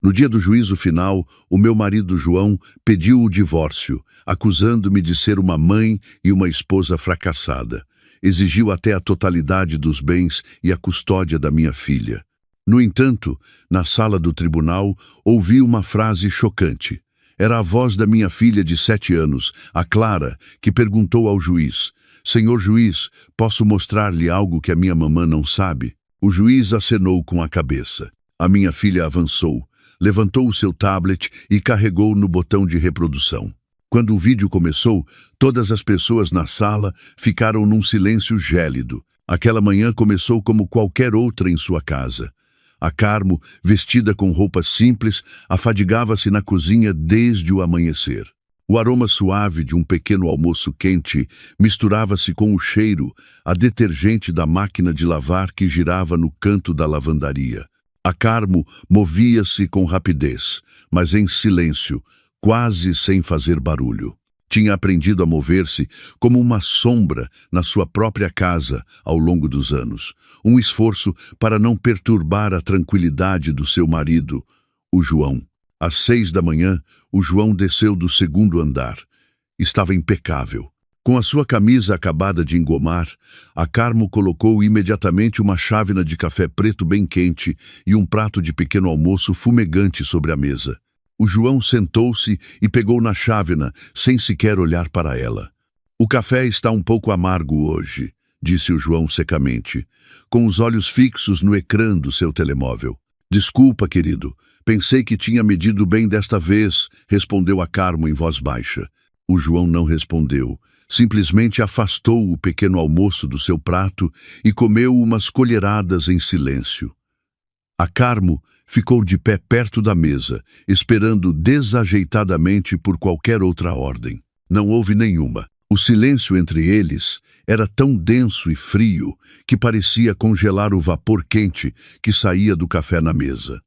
No dia do juízo final, o meu marido João pediu o divórcio, acusando-me de ser uma mãe e uma esposa fracassada. Exigiu até a totalidade dos bens e a custódia da minha filha. No entanto, na sala do tribunal, ouvi uma frase chocante. Era a voz da minha filha de 7 anos, a Clara, que perguntou ao juiz: "Senhor juiz, posso mostrar-lhe algo que a minha mamã não sabe?" O juiz acenou com a cabeça. A minha filha avançou, levantou o seu tablet e carregou no botão de reprodução. Quando o vídeo começou, todas as pessoas na sala ficaram num silêncio gélido. Aquela manhã começou como qualquer outra em sua casa. A Carmo, vestida com roupas simples, afadigava-se na cozinha desde o amanhecer. O aroma suave de um pequeno almoço quente misturava-se com o cheiro, a detergente da máquina de lavar que girava no canto da lavandaria. A Carmo movia-se com rapidez, mas em silêncio, quase sem fazer barulho. Tinha aprendido a mover-se como uma sombra na sua própria casa ao longo dos anos. Um esforço para não perturbar a tranquilidade do seu marido, o João. Às 6 da manhã, o João desceu do 2º andar. Estava impecável. Com a sua camisa acabada de engomar, a Carmo colocou imediatamente uma chávena de café preto bem quente e um prato de pequeno almoço fumegante sobre a mesa. O João sentou-se e pegou na chávena, sem sequer olhar para ela. "O café está um pouco amargo hoje", disse o João secamente, com os olhos fixos no ecrã do seu telemóvel. "Desculpa, querido. Pensei que tinha medido bem desta vez", respondeu a Carmo em voz baixa. O João não respondeu. Simplesmente afastou o pequeno almoço do seu prato e comeu umas colheradas em silêncio. A Carmo ficou de pé perto da mesa, esperando desajeitadamente por qualquer outra ordem. Não houve nenhuma. O silêncio entre eles era tão denso e frio que parecia congelar o vapor quente que saía do café na mesa.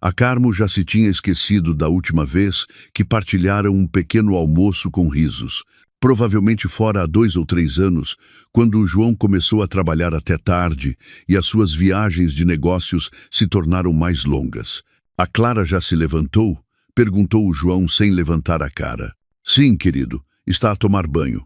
A Carmo já se tinha esquecido da última vez que partilharam um pequeno almoço com risos. Provavelmente fora há 2 ou 3 anos, quando o João começou a trabalhar até tarde e as suas viagens de negócios se tornaram mais longas. A Clara já se levantou? Perguntou o João sem levantar a cara. "Sim, querido, está a tomar banho.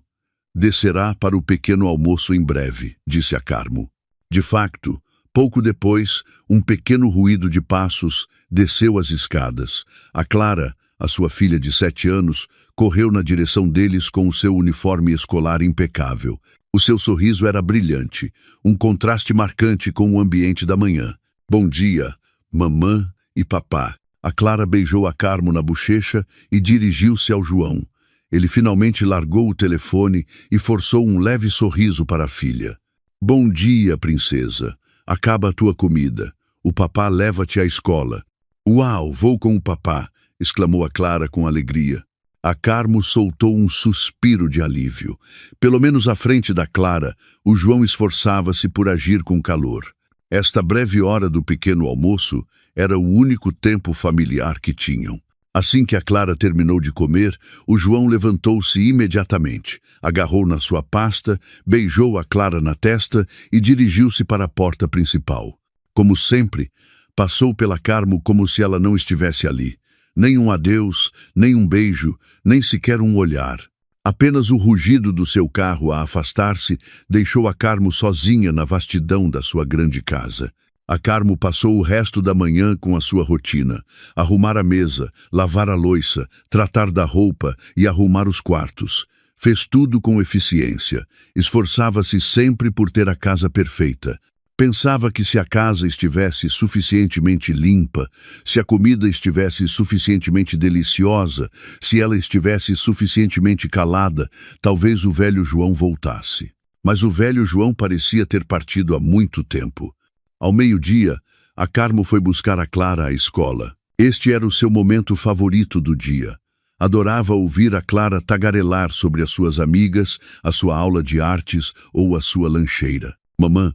Descerá para o pequeno almoço em breve", disse a Carmo. De facto, pouco depois, um pequeno ruído de passos desceu as escadas. A Clara, a sua filha de 7 anos, correu na direção deles com o seu uniforme escolar impecável. O seu sorriso era brilhante, um contraste marcante com o ambiente da manhã. "Bom dia, mamã e papá." A Clara beijou a Carmo na bochecha e dirigiu-se ao João. Ele finalmente largou o telefone e forçou um leve sorriso para a filha. "Bom dia, princesa. Acaba a tua comida. O papá leva-te à escola." "Uau, vou com o papá!" exclamou a Clara com alegria. A Carmo soltou um suspiro de alívio. Pelo menos à frente da Clara, o João esforçava-se por agir com calor. Esta breve hora do pequeno almoço era o único tempo familiar que tinham. Assim que a Clara terminou de comer, o João levantou-se imediatamente, agarrou na sua pasta, beijou a Clara na testa e dirigiu-se para a porta principal. Como sempre, passou pela Carmo como se ela não estivesse ali. Nem um adeus, nem um beijo, nem sequer um olhar. Apenas o rugido do seu carro a afastar-se deixou a Carmo sozinha na vastidão da sua grande casa. A Carmo passou o resto da manhã com a sua rotina: arrumar a mesa, lavar a louça, tratar da roupa e arrumar os quartos. Fez tudo com eficiência. Esforçava-se sempre por ter a casa perfeita. Pensava que se a casa estivesse suficientemente limpa, se a comida estivesse suficientemente deliciosa, se ela estivesse suficientemente calada, talvez o velho João voltasse. Mas o velho João parecia ter partido há muito tempo. Ao meio-dia, a Carmo foi buscar a Clara à escola. Este era o seu momento favorito do dia. Adorava ouvir a Clara tagarelar sobre as suas amigas, a sua aula de artes ou a sua lancheira. "Mamã,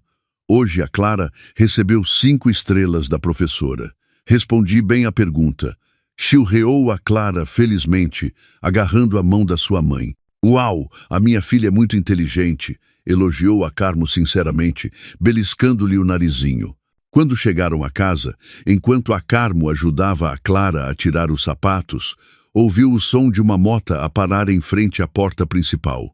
hoje a Clara recebeu 5 estrelas da professora. Respondi bem à pergunta." Chilreou a Clara felizmente, agarrando a mão da sua mãe. "Uau, a minha filha é muito inteligente", elogiou a Carmo sinceramente, beliscando-lhe o narizinho. Quando chegaram à casa, enquanto a Carmo ajudava a Clara a tirar os sapatos, ouviu o som de uma mota a parar em frente à porta principal.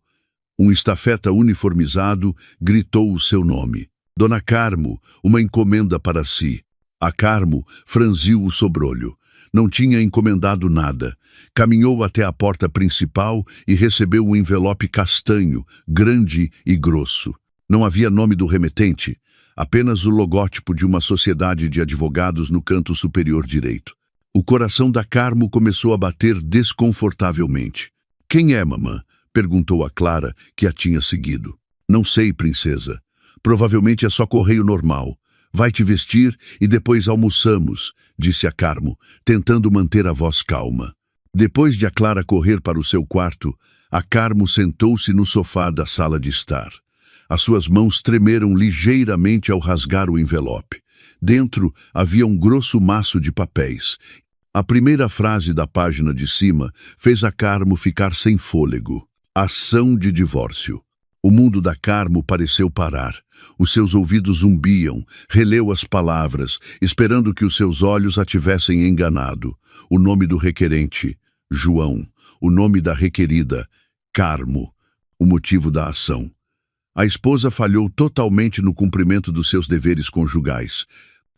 Um estafeta uniformizado gritou o seu nome. Dona Carmo, uma encomenda para si. A Carmo franziu o sobrolho. Não tinha encomendado nada. Caminhou até a porta principal e recebeu um envelope castanho, grande e grosso. Não havia nome do remetente, apenas o logótipo de uma sociedade de advogados no canto superior direito. O coração da Carmo começou a bater desconfortavelmente. "Quem é, mamã?" perguntou a Clara, que a tinha seguido. "Não sei, princesa. Provavelmente é só correio normal. Vai te vestir e depois almoçamos", disse a Carmo, tentando manter a voz calma. Depois de a Clara correr para o seu quarto, a Carmo sentou-se no sofá da sala de estar. As suas mãos tremeram ligeiramente ao rasgar o envelope. Dentro havia um grosso maço de papéis. A primeira frase da página de cima fez a Carmo ficar sem fôlego. Ação de divórcio. O mundo da Carmo pareceu parar. Os seus ouvidos zumbiam, releu as palavras, esperando que os seus olhos a tivessem enganado. O nome do requerente, João. O nome da requerida, Carmo. O motivo da ação. A esposa falhou totalmente no cumprimento dos seus deveres conjugais.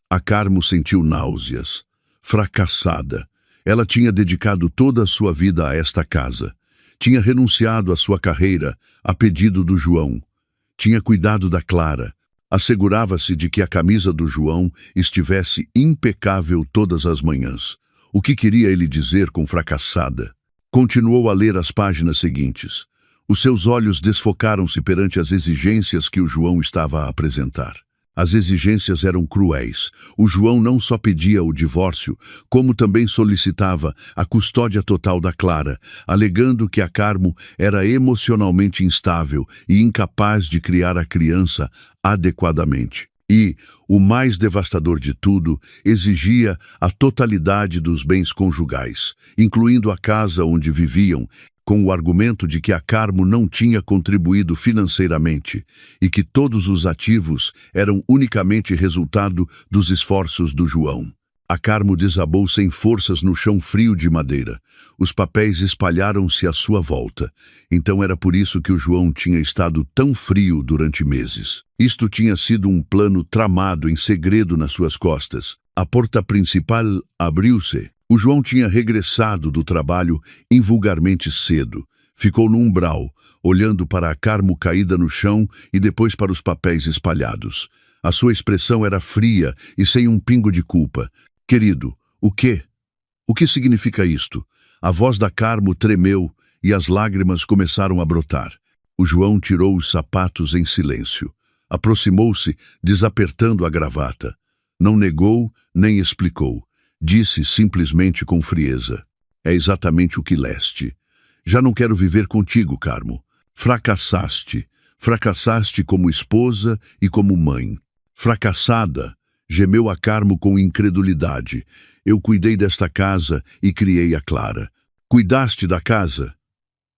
A Carmo sentiu náuseas. Fracassada. Ela tinha dedicado toda a sua vida a esta casa. Tinha renunciado à sua carreira a pedido do João. Tinha cuidado da Clara. Assegurava-se de que a camisa do João estivesse impecável todas as manhãs. O que queria ele dizer com fracassada? Continuou a ler as páginas seguintes. Os seus olhos desfocaram-se perante as exigências que o João estava a apresentar. As exigências eram cruéis. O João não só pedia o divórcio, como também solicitava a custódia total da Clara, alegando que a Carmo era emocionalmente instável e incapaz de criar a criança adequadamente. E, o mais devastador de tudo, exigia a totalidade dos bens conjugais, incluindo a casa onde viviam, com o argumento de que a Carmo não tinha contribuído financeiramente e que todos os ativos eram unicamente resultado dos esforços do João. A Carmo desabou sem forças no chão frio de madeira. Os papéis espalharam-se à sua volta. Então era por isso que o João tinha estado tão frio durante meses. Isto tinha sido um plano tramado em segredo nas suas costas. A porta principal abriu-se. O João tinha regressado do trabalho invulgarmente cedo. Ficou no umbral, olhando para a Carmo caída no chão e depois para os papéis espalhados. A sua expressão era fria e sem um pingo de culpa. "Querido, o quê? O que significa isto?" A voz da Carmo tremeu e as lágrimas começaram a brotar. O João tirou os sapatos em silêncio. Aproximou-se, desapertando a gravata. Não negou, nem explicou. Disse simplesmente com frieza: "É exatamente o que leste. Já não quero viver contigo, Carmo. Fracassaste. Fracassaste como esposa e como mãe." "Fracassada", gemeu a Carmo com incredulidade. "Eu cuidei desta casa e criei a Clara." "Cuidaste da casa?"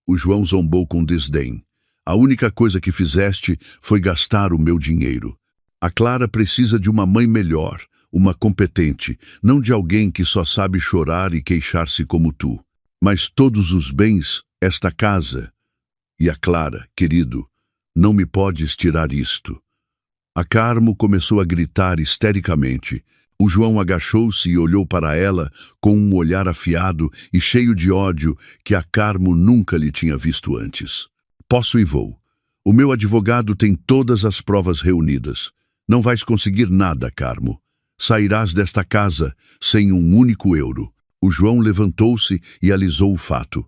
O João zombou com desdém. "A única coisa que fizeste foi gastar o meu dinheiro. A Clara precisa de uma mãe melhor, uma competente, não de alguém que só sabe chorar e queixar-se como tu. Mas todos os bens, esta casa e a Clara, querido, não me podes tirar isto." A Carmo começou a gritar histericamente. O João agachou-se e olhou para ela com um olhar afiado e cheio de ódio que a Carmo nunca lhe tinha visto antes. "Posso e vou. O meu advogado tem todas as provas reunidas. Não vais conseguir nada, Carmo. Sairás desta casa sem um único euro." O João levantou-se e alisou o fato.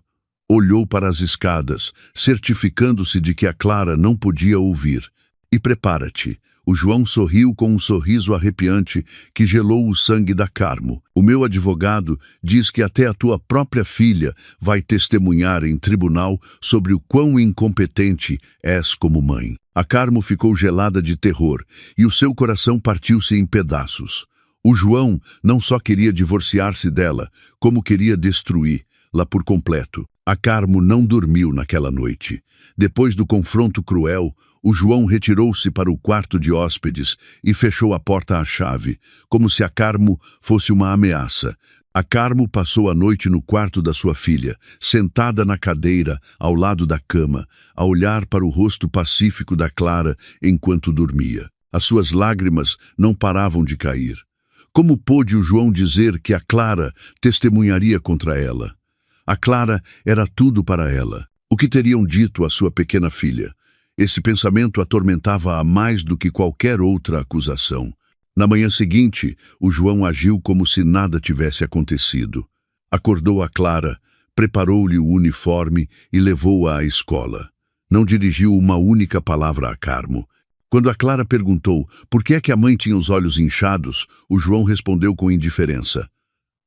Olhou para as escadas, certificando-se de que a Clara não podia ouvir. "E prepara-te." O João sorriu com um sorriso arrepiante que gelou o sangue da Carmo. "O meu advogado diz que até a tua própria filha vai testemunhar em tribunal sobre o quão incompetente és como mãe." A Carmo ficou gelada de terror e o seu coração partiu-se em pedaços. O João não só queria divorciar-se dela, como queria destruí-la por completo. A Carmo não dormiu naquela noite. Depois do confronto cruel, o João retirou-se para o quarto de hóspedes e fechou a porta à chave, como se a Carmo fosse uma ameaça. A Carmo passou a noite no quarto da sua filha, sentada na cadeira, ao lado da cama, a olhar para o rosto pacífico da Clara enquanto dormia. As suas lágrimas não paravam de cair. Como pôde o João dizer que a Clara testemunharia contra ela? A Clara era tudo para ela. O que teriam dito à sua pequena filha? Esse pensamento atormentava-a mais do que qualquer outra acusação. Na manhã seguinte, o João agiu como se nada tivesse acontecido. Acordou a Clara, preparou-lhe o uniforme e levou-a à escola. Não dirigiu uma única palavra a Carmo. Quando a Clara perguntou por que é que a mãe tinha os olhos inchados, o João respondeu com indiferença.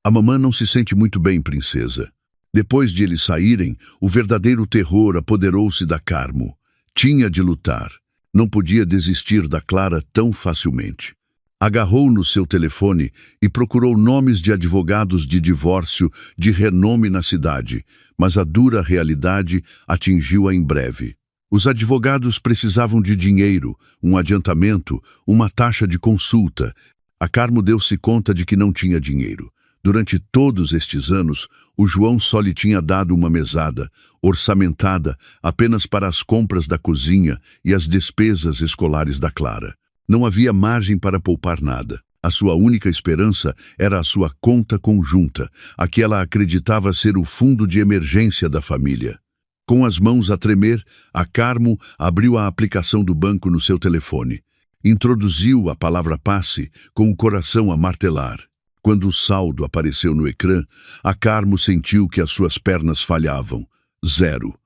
A mamã não se sente muito bem, princesa. Depois de eles saírem, o verdadeiro terror apoderou-se da Carmo. Tinha de lutar. Não podia desistir da Clara tão facilmente. Agarrou no seu telefone e procurou nomes de advogados de divórcio de renome na cidade, mas a dura realidade atingiu-a em breve. Os advogados precisavam de dinheiro, um adiantamento, uma taxa de consulta. A Carmo deu-se conta de que não tinha dinheiro. Durante todos estes anos, o João só lhe tinha dado uma mesada, orçamentada apenas para as compras da cozinha e as despesas escolares da Clara. Não havia margem para poupar nada. A sua única esperança era a sua conta conjunta, a que ela acreditava ser o fundo de emergência da família. Com as mãos a tremer, a Carmo abriu a aplicação do banco no seu telefone. Introduziu a palavra passe com o coração a martelar. Quando o saldo apareceu no ecrã, a Carmo sentiu que as suas pernas falhavam. 0.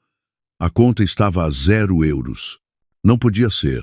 A conta estava a 0 euros. Não podia ser.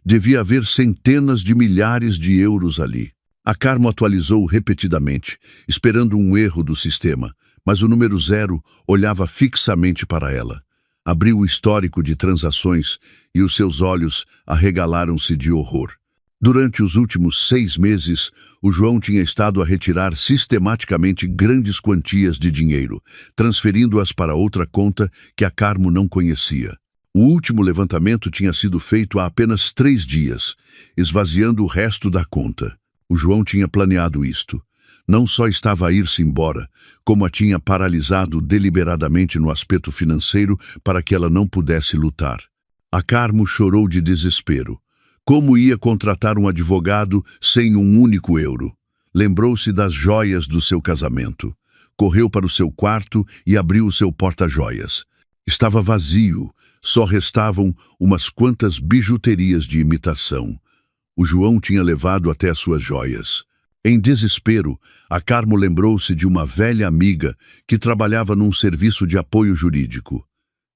Devia haver centenas de milhares de euros ali. A Carmo atualizou repetidamente, esperando um erro do sistema, mas o número 0 olhava fixamente para ela. Abriu o histórico de transações e os seus olhos arregalaram-se de horror. Durante os últimos 6 meses, o João tinha estado a retirar sistematicamente grandes quantias de dinheiro, transferindo-as para outra conta que a Carmo não conhecia. O último levantamento tinha sido feito há apenas 3 dias, esvaziando o resto da conta. O João tinha planeado isto. Não só estava a ir-se embora, como a tinha paralisado deliberadamente no aspecto financeiro para que ela não pudesse lutar. A Carmo chorou de desespero. Como ia contratar um advogado sem um único euro? Lembrou-se das joias do seu casamento. Correu para o seu quarto e abriu o seu porta-joias. Estava vazio, só restavam umas quantas bijuterias de imitação. O João tinha levado até as suas joias. Em desespero, a Carmo lembrou-se de uma velha amiga que trabalhava num serviço de apoio jurídico.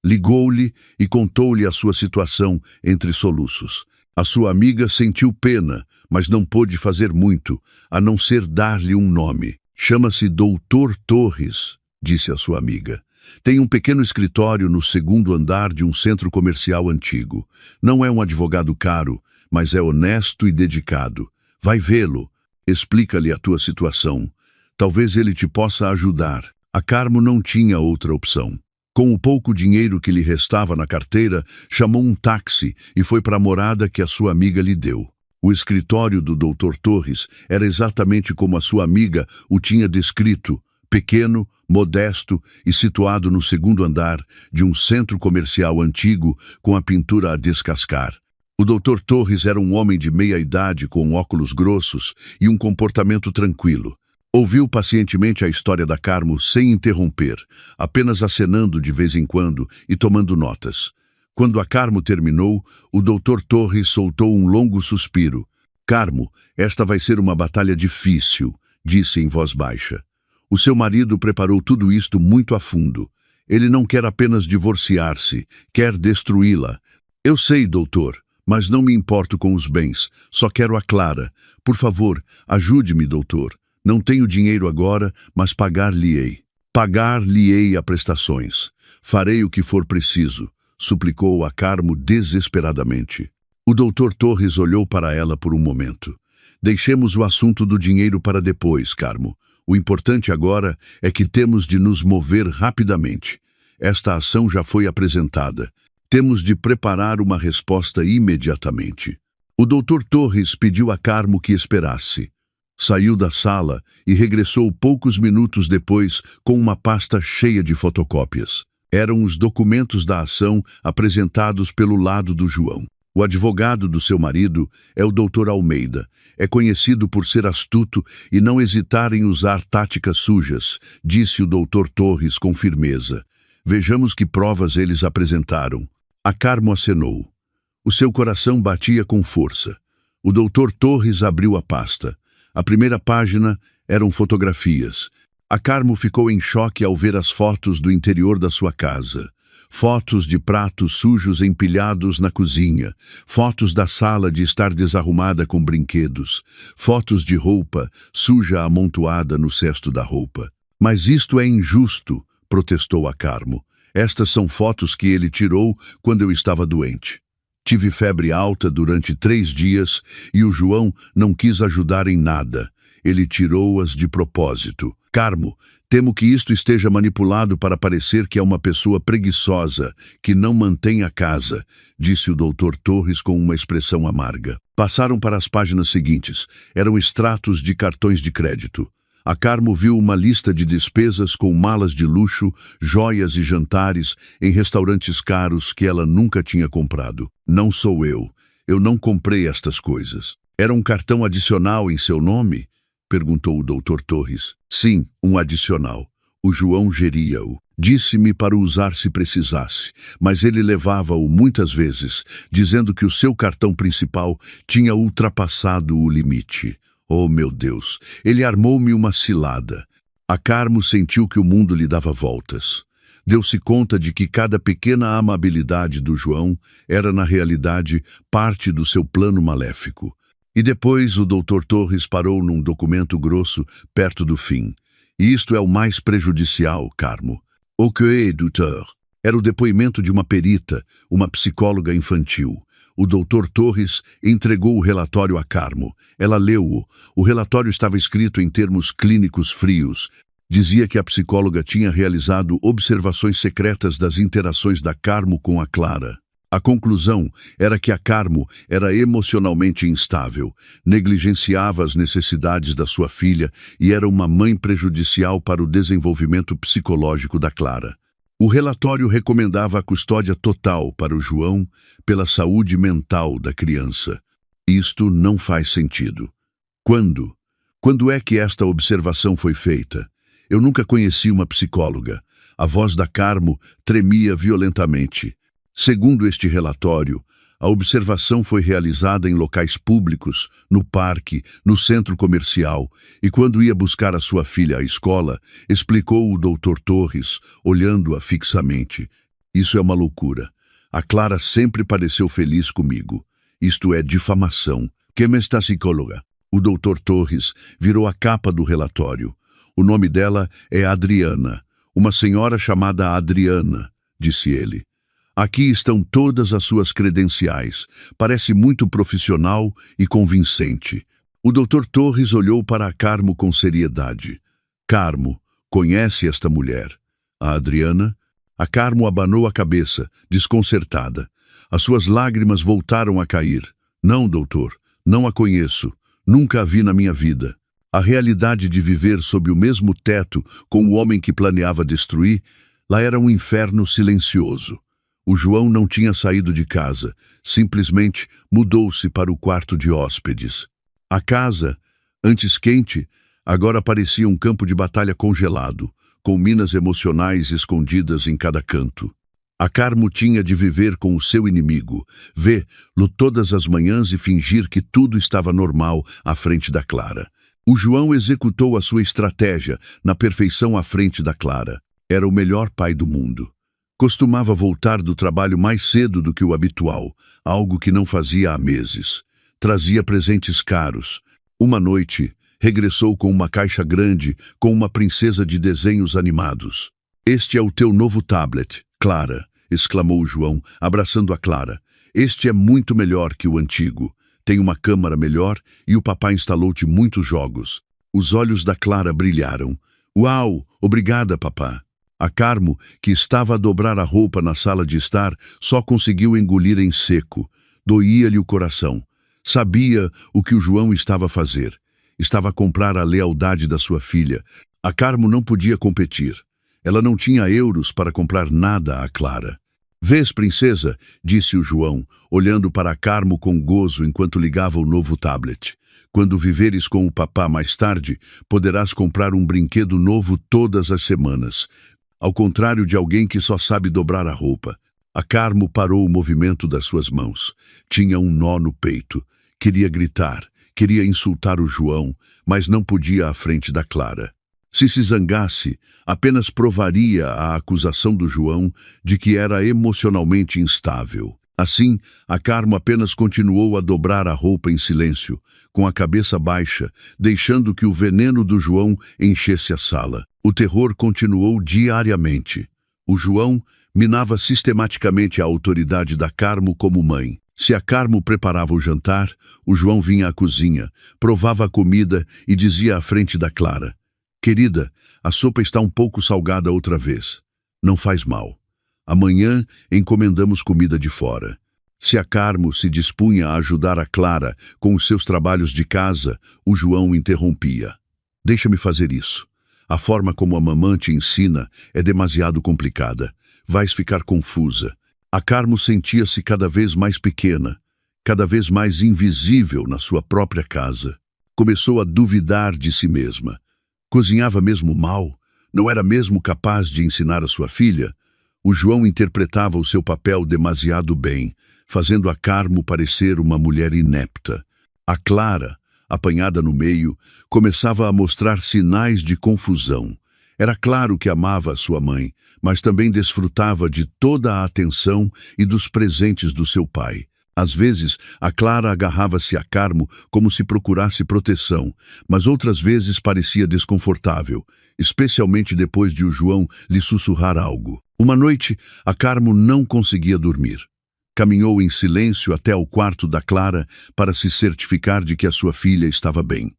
Ligou-lhe e contou-lhe a sua situação entre soluços. A sua amiga sentiu pena, mas não pôde fazer muito, a não ser dar-lhe um nome. Chama-se Doutor Torres, disse a sua amiga. Tem um pequeno escritório no 2º andar de um centro comercial antigo. Não é um advogado caro, mas é honesto e dedicado. Vai vê-lo. Explica-lhe a tua situação. Talvez ele te possa ajudar. A Carmo não tinha outra opção. Com o pouco dinheiro que lhe restava na carteira, chamou um táxi e foi para a morada que a sua amiga lhe deu. O escritório do Dr. Torres era exatamente como a sua amiga o tinha descrito, pequeno, modesto e situado no 2º andar de um centro comercial antigo com a pintura a descascar. O Dr. Torres era um homem de meia-idade com óculos grossos e um comportamento tranquilo. Ouviu pacientemente a história da Carmo sem interromper, apenas acenando de vez em quando e tomando notas. Quando a Carmo terminou, o Dr. Torres soltou um longo suspiro. Carmo, esta vai ser uma batalha difícil, disse em voz baixa. O seu marido preparou tudo isto muito a fundo. Ele não quer apenas divorciar-se, quer destruí-la. Eu sei, doutor, mas não me importo com os bens, só quero a Clara. Por favor, ajude-me, doutor. Não tenho dinheiro agora, mas pagar-lhe-ei. Pagar-lhe-ei a prestações. Farei o que for preciso, suplicou a Carmo desesperadamente. O Dr. Torres olhou para ela por um momento. Deixemos o assunto do dinheiro para depois, Carmo. O importante agora é que temos de nos mover rapidamente. esta ação já foi apresentada. Temos de preparar uma resposta imediatamente. O Dr. Torres pediu a Carmo que esperasse. Saiu da sala e regressou poucos minutos depois com uma pasta cheia de fotocópias. Eram os documentos da ação apresentados pelo lado do João. O advogado do seu marido é o Dr. Almeida. É conhecido por ser astuto e não hesitar em usar táticas sujas, disse o Dr. Torres com firmeza. Vejamos que provas eles apresentaram. A Carmo acenou. O seu coração batia com força. O Dr. Torres abriu a pasta. A primeira página eram fotografias. A Carmo ficou em choque ao ver as fotos do interior da sua casa. Fotos de pratos sujos empilhados na cozinha, fotos da sala de estar desarrumada com brinquedos, fotos de roupa suja amontoada no cesto da roupa. Mas isto é injusto, protestou a Carmo. Estas são fotos que ele tirou quando eu estava doente. Tive febre alta durante 3 dias e o João não quis ajudar em nada. Ele tirou-as de propósito. Carmo, temo que isto esteja manipulado para parecer que é uma pessoa preguiçosa, que não mantém a casa, disse o Dr. Torres com uma expressão amarga. Passaram para as páginas seguintes. Eram extratos de cartões de crédito. A Carmo viu uma lista de despesas com malas de luxo, joias e jantares em restaurantes caros que ela nunca tinha comprado. Não sou eu. Eu não comprei estas coisas. Era um cartão adicional em seu nome? Perguntou o Dr. Torres. Sim, um adicional. O João geria-o. Disse-me para o usar se precisasse, mas ele levava-o muitas vezes, dizendo que o seu cartão principal tinha ultrapassado o limite. Oh, meu Deus! Ele armou-me uma cilada. A Carmo sentiu que o mundo lhe dava voltas. Deu-se conta de que cada pequena amabilidade do João era, na realidade, parte do seu plano maléfico. E depois o Dr. Torres parou num documento grosso perto do fim. E isto é o mais prejudicial, Carmo. O que é, doutor? Era o depoimento de uma perita, uma psicóloga infantil. O Dr. Torres entregou o relatório a Carmo. Ela leu-o. O relatório estava escrito em termos clínicos frios. Dizia que a psicóloga tinha realizado observações secretas das interações da Carmo com a Clara. A conclusão era que a Carmo era emocionalmente instável, negligenciava as necessidades da sua filha e era uma mãe prejudicial para o desenvolvimento psicológico da Clara. O relatório recomendava a custódia total para o João pela saúde mental da criança. Isto não faz sentido. Quando? Quando é que esta observação foi feita? Eu nunca conheci uma psicóloga. A voz da Carmo tremia violentamente. Segundo este relatório, a observação foi realizada em locais públicos, no parque, no centro comercial, e quando ia buscar a sua filha à escola, explicou o Dr. Torres, olhando-a fixamente. Isso é uma loucura. A Clara sempre pareceu feliz comigo. Isto é difamação. Quem é esta psicóloga? O Dr. Torres virou a capa do relatório. O nome dela é Adriana. Uma senhora chamada Adriana, disse ele. Aqui estão todas as suas credenciais. Parece muito profissional e convincente. O Dr. Torres olhou para a Carmo com seriedade. Carmo, conhece esta mulher? A Adriana? A Carmo abanou a cabeça, desconcertada. As suas lágrimas voltaram a cair. Não, doutor, não a conheço. Nunca a vi na minha vida. A realidade de viver sob o mesmo teto com o homem que planeava destruir, lá era um inferno silencioso. O João não tinha saído de casa, simplesmente mudou-se para o quarto de hóspedes. A casa, antes quente, agora parecia um campo de batalha congelado, com minas emocionais escondidas em cada canto. A Carmo tinha de viver com o seu inimigo, vê-lo todas as manhãs e fingir que tudo estava normal à frente da Clara. O João executou a sua estratégia na perfeição à frente da Clara. Era o melhor pai do mundo. Costumava voltar do trabalho mais cedo do que o habitual, algo que não fazia há meses. Trazia presentes caros. Uma noite, regressou com uma caixa grande com uma princesa de desenhos animados. Este é o teu novo tablet, Clara, exclamou João, abraçando a Clara. Este é muito melhor que o antigo. Tem uma câmera melhor e o papai instalou-te muitos jogos. Os olhos da Clara brilharam. Uau, obrigada, papá. A Carmo, que estava a dobrar a roupa na sala de estar, só conseguiu engolir em seco. Doía-lhe o coração. Sabia o que o João estava a fazer. Estava a comprar a lealdade da sua filha. A Carmo não podia competir. Ela não tinha euros para comprar nada à Clara. "Vês, princesa?", disse o João, olhando para a Carmo com gozo enquanto ligava o novo tablet. "Quando viveres com o papá mais tarde, poderás comprar um brinquedo novo todas as semanas. Ao contrário de alguém que só sabe dobrar a roupa." A Carmo parou o movimento das suas mãos. Tinha um nó no peito. Queria gritar, queria insultar o João, mas não podia à frente da Clara. Se zangasse, apenas provaria a acusação do João de que era emocionalmente instável. Assim, a Carmo apenas continuou a dobrar a roupa em silêncio, com a cabeça baixa, deixando que o veneno do João enchesse a sala. O terror continuou diariamente. O João minava sistematicamente a autoridade da Carmo como mãe. Se a Carmo preparava o jantar, o João vinha à cozinha, provava a comida e dizia à frente da Clara: "Querida, a sopa está um pouco salgada outra vez. Não faz mal. Amanhã encomendamos comida de fora." Se a Carmo se dispunha a ajudar a Clara com os seus trabalhos de casa, o João interrompia: "Deixa-me fazer isso. A forma como a mamã te ensina é demasiado complicada. Vais ficar confusa." A Carmo sentia-se cada vez mais pequena, cada vez mais invisível na sua própria casa. Começou a duvidar de si mesma. Cozinhava mesmo mal? Não era mesmo capaz de ensinar a sua filha? O João interpretava o seu papel demasiado bem, fazendo a Carmo parecer uma mulher inepta. A Clara, apanhada no meio, começava a mostrar sinais de confusão. Era claro que amava a sua mãe, mas também desfrutava de toda a atenção e dos presentes do seu pai. Às vezes, a Clara agarrava-se a Carmo como se procurasse proteção, mas outras vezes parecia desconfortável, especialmente depois de o João lhe sussurrar algo. Uma noite, a Carmo não conseguia dormir. Caminhou em silêncio até ao quarto da Clara para se certificar de que a sua filha estava bem.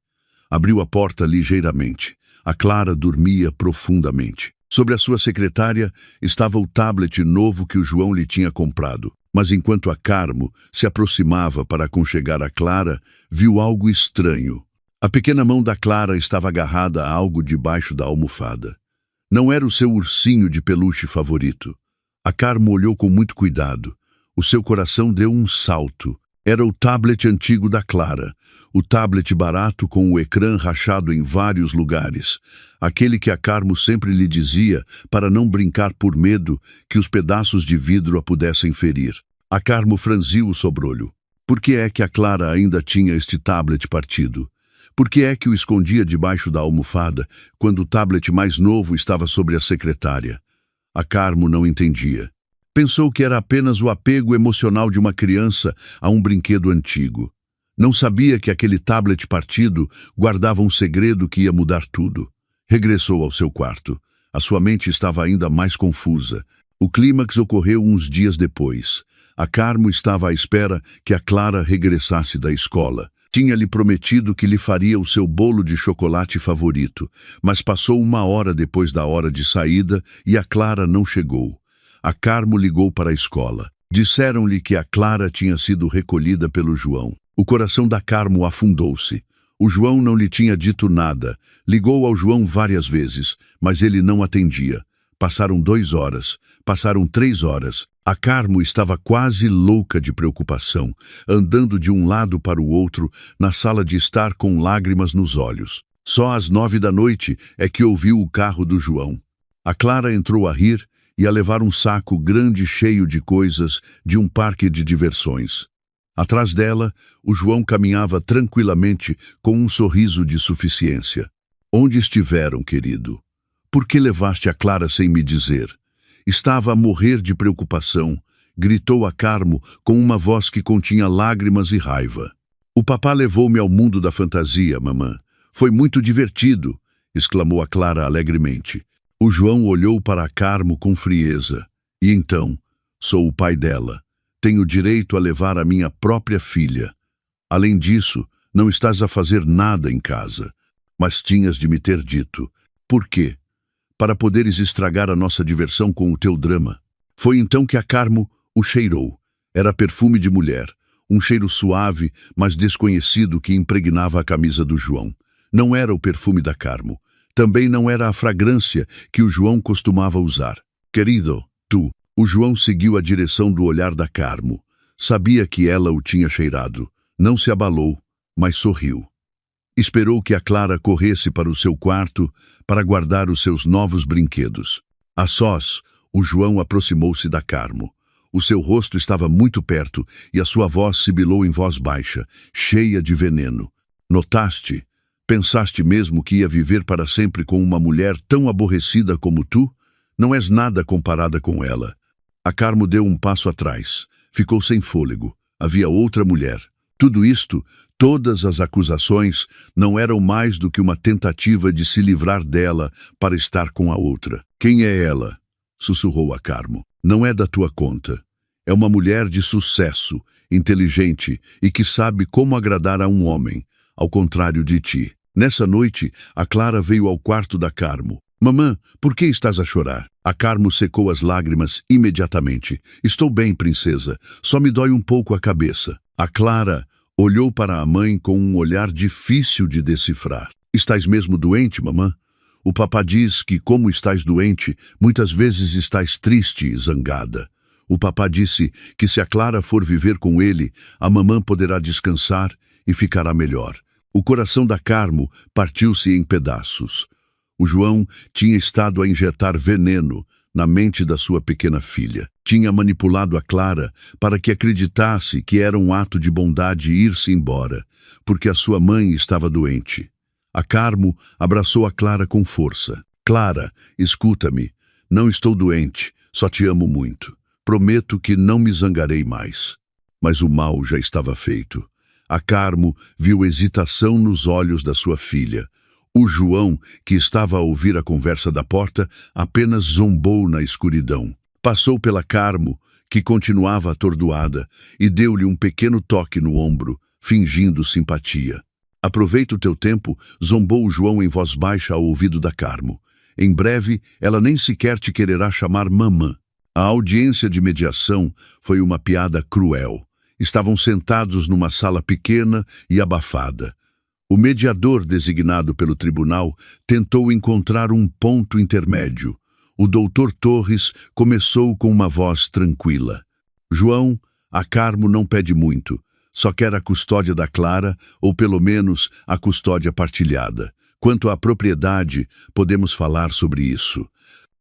Abriu a porta ligeiramente. A Clara dormia profundamente. Sobre a sua secretária estava o tablet novo que o João lhe tinha comprado. Mas enquanto a Carmo se aproximava para aconchegar a Clara, viu algo estranho. A pequena mão da Clara estava agarrada a algo debaixo da almofada. Não era o seu ursinho de peluche favorito. A Carmo olhou com muito cuidado. O seu coração deu um salto. Era o tablet antigo da Clara, o tablet barato com o ecrã rachado em vários lugares, aquele que a Carmo sempre lhe dizia para não brincar por medo que os pedaços de vidro a pudessem ferir. A Carmo franziu o sobrolho. Por que é que a Clara ainda tinha este tablet partido? Por que é que o escondia debaixo da almofada, quando o tablet mais novo estava sobre a secretária? A Carmo não entendia. Pensou que era apenas o apego emocional de uma criança a um brinquedo antigo. Não sabia que aquele tablet partido guardava um segredo que ia mudar tudo. Regressou ao seu quarto. A sua mente estava ainda mais confusa. O clímax ocorreu uns dias depois. A Carmo estava à espera que a Clara regressasse da escola. Tinha-lhe prometido que lhe faria o seu bolo de chocolate favorito, mas passou 1 hora depois da hora de saída e a Clara não chegou. A Carmo ligou para a escola. Disseram-lhe que a Clara tinha sido recolhida pelo João. O coração da Carmo afundou-se. O João não lhe tinha dito nada. Ligou ao João várias vezes, mas ele não atendia. Passaram 2 horas, passaram 3 horas. A Carmo estava quase louca de preocupação, andando de um lado para o outro na sala de estar com lágrimas nos olhos. Só às 9 da noite é que ouviu o carro do João. A Clara entrou a rir e a levar um saco grande cheio de coisas de um parque de diversões. Atrás dela, o João caminhava tranquilamente com um sorriso de suficiência. "Onde estiveram, querido? Por que levaste a Clara sem me dizer?" Estava a morrer de preocupação, gritou a Carmo com uma voz que continha lágrimas e raiva. "O papá levou-me ao mundo da fantasia, mamã. Foi muito divertido", exclamou a Clara alegremente. O João olhou para a Carmo com frieza. "E então? Sou o pai dela. Tenho direito a levar a minha própria filha. Além disso, não estás a fazer nada em casa. Mas tinhas de me ter dito. Por quê?" para poderes estragar a nossa diversão com o teu drama. Foi então que a Carmo o cheirou. Era perfume de mulher, um cheiro suave, mas desconhecido que impregnava a camisa do João. Não era o perfume da Carmo. Também não era a fragrância que o João costumava usar. Querido, tu. O João seguiu a direção do olhar da Carmo. Sabia que ela o tinha cheirado. Não se abalou, mas sorriu. Esperou que a Clara corresse para o seu quarto para guardar os seus novos brinquedos. A sós, o João aproximou-se da Carmo. O seu rosto estava muito perto e a sua voz sibilou em voz baixa, cheia de veneno. Notaste? Pensaste mesmo que ia viver para sempre com uma mulher tão aborrecida como tu? Não és nada comparada com ela. A Carmo deu um passo atrás. Ficou sem fôlego. Havia outra mulher. Tudo isto, todas as acusações, não eram mais do que uma tentativa de se livrar dela para estar com a outra. Quem é ela? Sussurrou a Carmo. Não é da tua conta. É uma mulher de sucesso, inteligente e que sabe como agradar a um homem, ao contrário de ti. Nessa noite, a Clara veio ao quarto da Carmo. Mamã, por que estás a chorar? A Carmo secou as lágrimas imediatamente. Estou bem, princesa. Só me dói um pouco a cabeça. A Clara olhou para a mãe com um olhar difícil de decifrar. Estás mesmo doente, mamã? O papá diz que, como estás doente, muitas vezes estás triste e zangada. O papá disse que se a Clara for viver com ele, a mamã poderá descansar e ficará melhor. O coração da Carmo partiu-se em pedaços. O João tinha estado a injetar veneno na mente da sua pequena filha. Tinha manipulado a Clara para que acreditasse que era um ato de bondade ir-se embora, porque a sua mãe estava doente. A Carmo abraçou a Clara com força. Clara, escuta-me. Não estou doente, só te amo muito. Prometo que não me zangarei mais. Mas o mal já estava feito. A Carmo viu hesitação nos olhos da sua filha. O João, que estava a ouvir a conversa da porta, apenas zombou na escuridão. Passou pela Carmo, que continuava atordoada, e deu-lhe um pequeno toque no ombro, fingindo simpatia. Aproveita o teu tempo, zombou o João em voz baixa ao ouvido da Carmo. Em breve, ela nem sequer te quererá chamar mamã. A audiência de mediação foi uma piada cruel. Estavam sentados numa sala pequena e abafada. O mediador designado pelo tribunal tentou encontrar um ponto intermédio. O doutor Torres começou com uma voz tranquila. João, a Carmo não pede muito. Só quer a custódia da Clara, ou pelo menos a custódia partilhada. Quanto à propriedade, podemos falar sobre isso.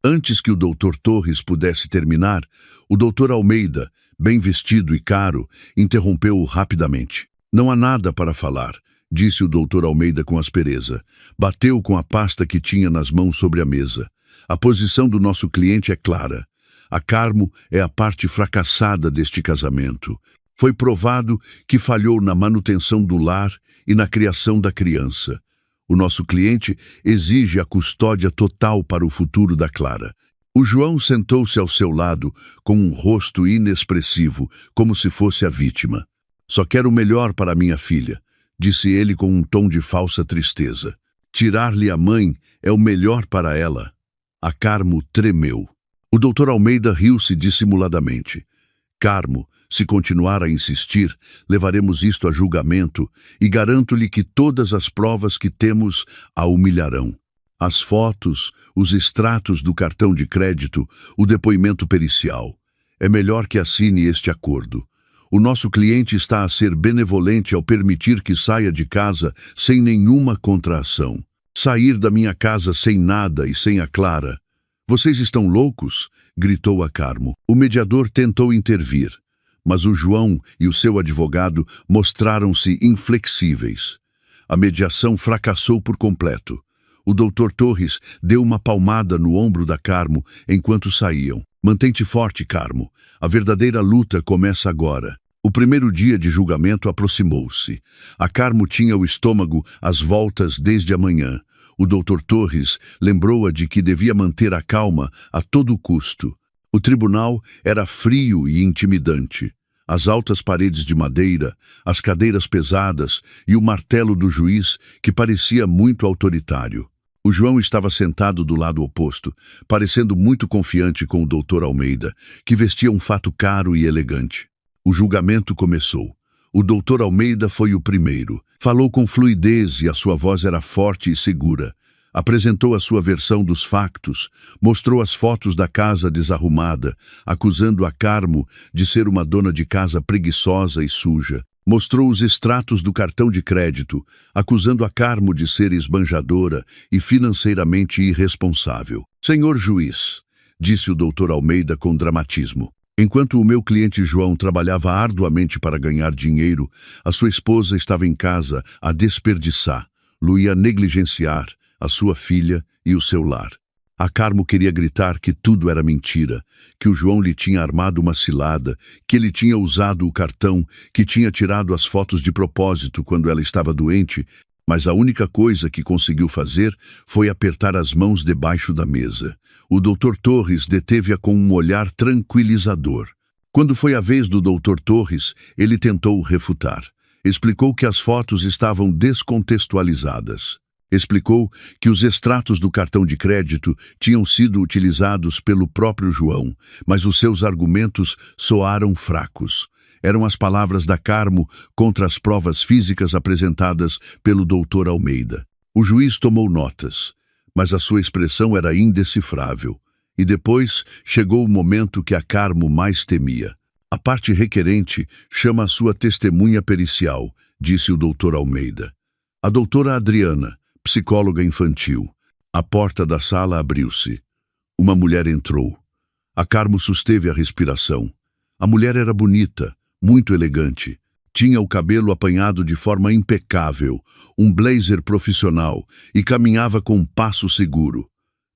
Antes que o doutor Torres pudesse terminar, o doutor Almeida, bem vestido e caro, interrompeu-o rapidamente. Não há nada para falar, disse o doutor Almeida com aspereza. Bateu com a pasta que tinha nas mãos sobre a mesa. A posição do nosso cliente é clara. A Carmo é a parte fracassada deste casamento. Foi provado que falhou na manutenção do lar e na criação da criança. O nosso cliente exige a custódia total para o futuro da Clara. O João sentou-se ao seu lado com um rosto inexpressivo, como se fosse a vítima. Só quero o melhor para minha filha, disse ele com um tom de falsa tristeza. Tirar-lhe a mãe é o melhor para ela. A Carmo tremeu. O doutor Almeida riu-se dissimuladamente. Carmo, se continuar a insistir, levaremos isto a julgamento e garanto-lhe que todas as provas que temos a humilharão. As fotos, os extratos do cartão de crédito, o depoimento pericial. É melhor que assine este acordo. O nosso cliente está a ser benevolente ao permitir que saia de casa sem nenhuma contraação. Sair da minha casa sem nada e sem a Clara. Vocês estão loucos? Gritou a Carmo. O mediador tentou intervir, mas o João e o seu advogado mostraram-se inflexíveis. A mediação fracassou por completo. O doutor Torres deu uma palmada no ombro da Carmo enquanto saíam. Mantém-te forte, Carmo. A verdadeira luta começa agora. O primeiro dia de julgamento aproximou-se. A Carmo tinha o estômago às voltas desde a manhã. O doutor Torres lembrou-a de que devia manter a calma a todo custo. O tribunal era frio e intimidante. As altas paredes de madeira, as cadeiras pesadas e o martelo do juiz, que parecia muito autoritário. O João estava sentado do lado oposto, parecendo muito confiante com o Dr. Almeida, que vestia um fato caro e elegante. O julgamento começou. O Dr. Almeida foi o primeiro. Falou com fluidez e a sua voz era forte e segura. Apresentou a sua versão dos factos, mostrou as fotos da casa desarrumada, acusando a Carmo de ser uma dona de casa preguiçosa e suja. Mostrou os extratos do cartão de crédito, acusando a Carmo de ser esbanjadora e financeiramente irresponsável. Senhor juiz, disse o Dr. Almeida com dramatismo, enquanto o meu cliente João trabalhava arduamente para ganhar dinheiro, a sua esposa estava em casa a desperdiçá-lo e a negligenciar a sua filha e o seu lar. A Carmo queria gritar que tudo era mentira, que o João lhe tinha armado uma cilada, que ele tinha usado o cartão, que tinha tirado as fotos de propósito quando ela estava doente, mas a única coisa que conseguiu fazer foi apertar as mãos debaixo da mesa. O Dr. Torres deteve-a com um olhar tranquilizador. Quando foi a vez do Dr. Torres, ele tentou refutar. Explicou que as fotos estavam descontextualizadas. Explicou que os extratos do cartão de crédito tinham sido utilizados pelo próprio João, mas os seus argumentos soaram fracos. Eram as palavras da Carmo contra as provas físicas apresentadas pelo Dr. Almeida. O juiz tomou notas, mas a sua expressão era indecifrável. E depois chegou o momento que a Carmo mais temia. A parte requerente chama a sua testemunha pericial, disse o Dr. Almeida. A doutora Adriana, psicóloga infantil. A porta da sala abriu-se. Uma mulher entrou. A Carmo susteve a respiração. A mulher era bonita, muito elegante. Tinha o cabelo apanhado de forma impecável, um blazer profissional e caminhava com um passo seguro.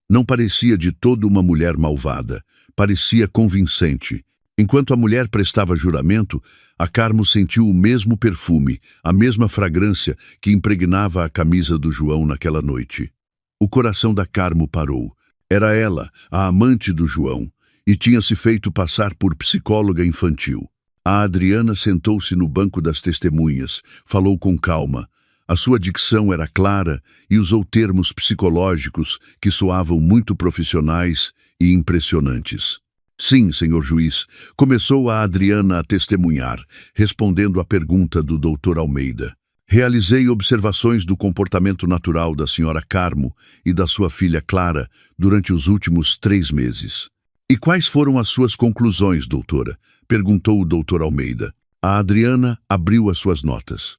Não parecia de todo uma mulher malvada, parecia convincente. Enquanto a mulher prestava juramento, a Carmo sentiu o mesmo perfume, a mesma fragrância que impregnava a camisa do João naquela noite. O coração da Carmo parou. Era ela, a amante do João, e tinha se feito passar por psicóloga infantil. A Adriana sentou-se no banco das testemunhas, falou com calma. A sua dicção era clara e usou termos psicológicos que soavam muito profissionais e impressionantes. Sim, senhor juiz, começou a Adriana a testemunhar, respondendo à pergunta do Dr. Almeida. Realizei observações do comportamento natural da senhora Carmo e da sua filha Clara durante os últimos 3 meses. E quais foram as suas conclusões, doutora? Perguntou o Dr. Almeida. A Adriana abriu as suas notas.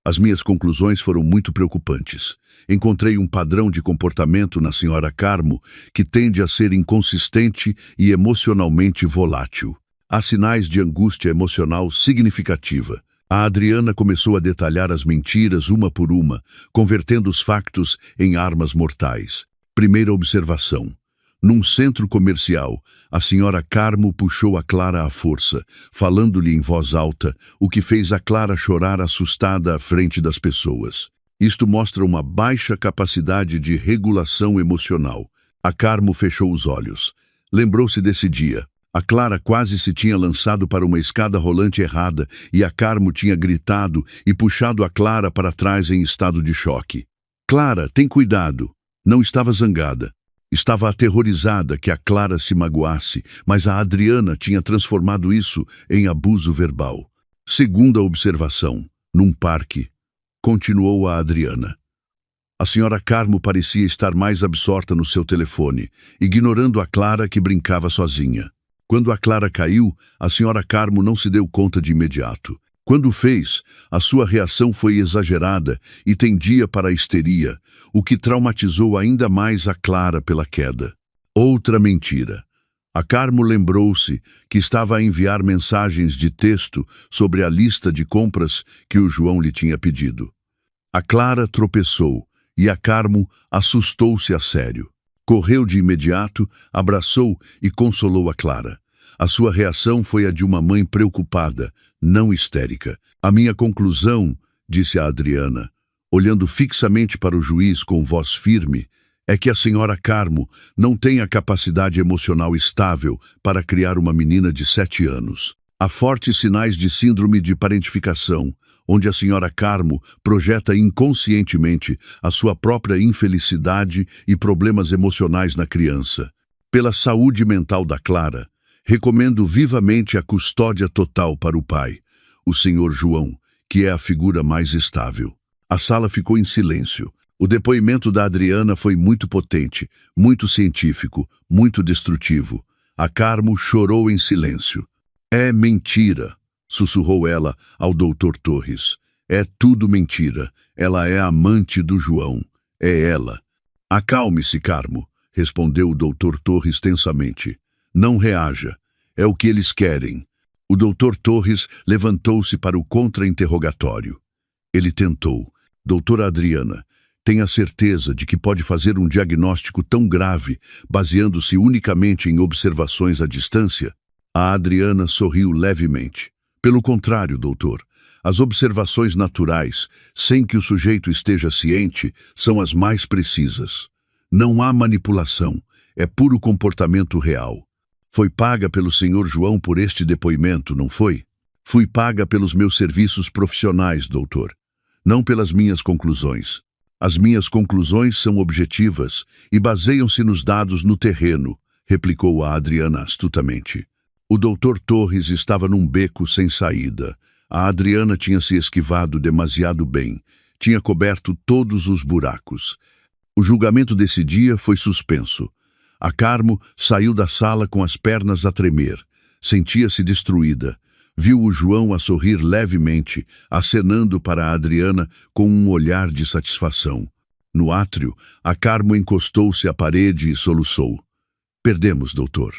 As minhas conclusões foram muito preocupantes. Encontrei um padrão de comportamento na senhora Carmo que tende a ser inconsistente e emocionalmente volátil. Há sinais de angústia emocional significativa. A Adriana começou a detalhar as mentiras uma por uma, convertendo os factos em armas mortais. Primeira observação. Num centro comercial, a senhora Carmo puxou a Clara à força, falando-lhe em voz alta, o que fez a Clara chorar assustada à frente das pessoas. Isto mostra uma baixa capacidade de regulação emocional. A Carmo fechou os olhos. Lembrou-se desse dia. A Clara quase se tinha lançado para uma escada rolante errada e a Carmo tinha gritado e puxado a Clara para trás em estado de choque. Clara, tem cuidado. Não estava zangada. Estava aterrorizada que a Clara se magoasse, mas a Adriana tinha transformado isso em abuso verbal. Segunda observação. Num parque. Continuou a Adriana. A senhora Carmo parecia estar mais absorta no seu telefone, ignorando a Clara que brincava sozinha. Quando a Clara caiu, a senhora Carmo não se deu conta de imediato. Quando o fez, a sua reação foi exagerada e tendia para a histeria, o que traumatizou ainda mais a Clara pela queda. Outra mentira. A Carmo lembrou-se que estava a enviar mensagens de texto sobre a lista de compras que o João lhe tinha pedido. A Clara tropeçou e a Carmo assustou-se a sério. Correu de imediato, abraçou e consolou a Clara. A sua reação foi a de uma mãe preocupada, não histérica. A minha conclusão, disse a Adriana, olhando fixamente para o juiz com voz firme, é que a senhora Carmo não tem a capacidade emocional estável para criar uma menina de 7 anos. Há fortes sinais de síndrome de parentificação, onde a senhora Carmo projeta inconscientemente a sua própria infelicidade e problemas emocionais na criança. Pela saúde mental da Clara, recomendo vivamente a custódia total para o pai, o Sr. João, que é a figura mais estável. A sala ficou em silêncio. O depoimento da Adriana foi muito potente, muito científico, muito destrutivo. A Carmo chorou em silêncio. É mentira, sussurrou ela ao Dr. Torres. É tudo mentira. Ela é amante do João. É ela. Acalme-se, Carmo, respondeu o Dr. Torres tensamente. Não reaja. É o que eles querem. O Dr. Torres levantou-se para o contra-interrogatório. Ele tentou. Doutora Adriana, tenha certeza de que pode fazer um diagnóstico tão grave, baseando-se unicamente em observações à distância? A Adriana sorriu levemente. Pelo contrário, doutor, as observações naturais, sem que o sujeito esteja ciente, são as mais precisas. Não há manipulação, é puro comportamento real. Foi paga pelo Sr. João por este depoimento, não foi? Fui paga pelos meus serviços profissionais, doutor, não pelas minhas conclusões. As minhas conclusões são objetivas e baseiam-se nos dados no terreno, replicou a Adriana astutamente. O Dr. Torres estava num beco sem saída. A Adriana tinha se esquivado demasiado bem, tinha coberto todos os buracos. O julgamento desse dia foi suspenso. A Carmo saiu da sala com as pernas a tremer. Sentia-se destruída. Viu o João a sorrir levemente, acenando para a Adriana com um olhar de satisfação. No átrio, a Carmo encostou-se à parede e soluçou. Perdemos, doutor.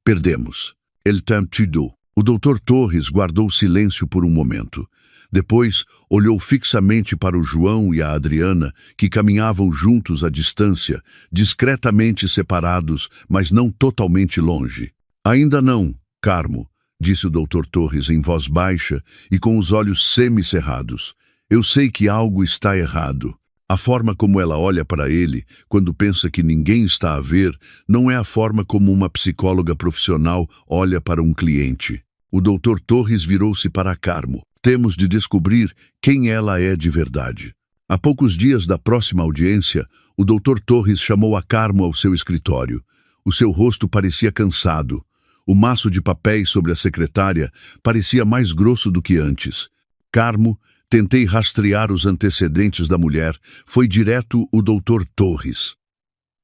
Perdemos. El temps tudo. O Dr. Torres guardou silêncio por um momento. Depois, olhou fixamente para o João e a Adriana, que caminhavam juntos à distância, discretamente separados, mas não totalmente longe. Ainda não, Carmo, disse o Dr. Torres em voz baixa e com os olhos semicerrados. Eu sei que algo está errado. A forma como ela olha para ele, quando pensa que ninguém está a ver, não é a forma como uma psicóloga profissional olha para um cliente. O Dr. Torres virou-se para a Carmo. Temos de descobrir quem ela é de verdade. Há poucos dias da próxima audiência, o Dr. Torres chamou a Carmo ao seu escritório. O seu rosto parecia cansado. O maço de papéis sobre a secretária parecia mais grosso do que antes. Carmo, tentei rastrear os antecedentes da mulher, foi direto o Dr. Torres.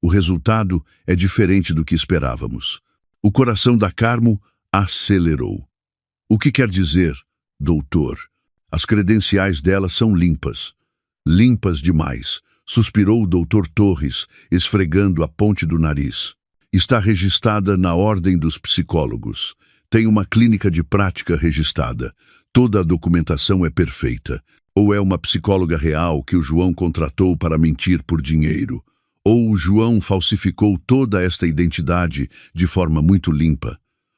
O resultado é diferente do que esperávamos. O coração da Carmo acelerou. O que quer dizer, doutor? As credenciais dela são limpas. Limpas demais, suspirou o Dr. Torres, esfregando a ponte do nariz. Está registrada na Ordem dos Psicólogos. Tem uma clínica de prática registrada. Toda a documentação é perfeita. Ou é uma psicóloga real que o João contratou para mentir por dinheiro, ou o João falsificou toda esta identidade de forma muito limpa.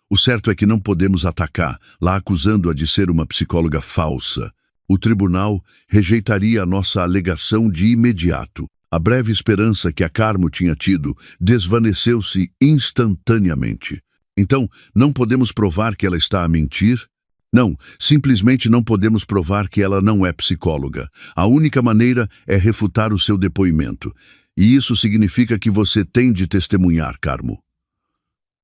O certo é que não podemos atacar, lá acusando-a de ser uma psicóloga falsa. O tribunal rejeitaria a nossa alegação de imediato. A breve esperança que a Carmo tinha tido desvaneceu-se instantaneamente. Então, não podemos provar que ela está a mentir? Não, simplesmente não podemos provar que ela não é psicóloga. A única maneira é refutar o seu depoimento. E isso significa que você tem de testemunhar, Carmo.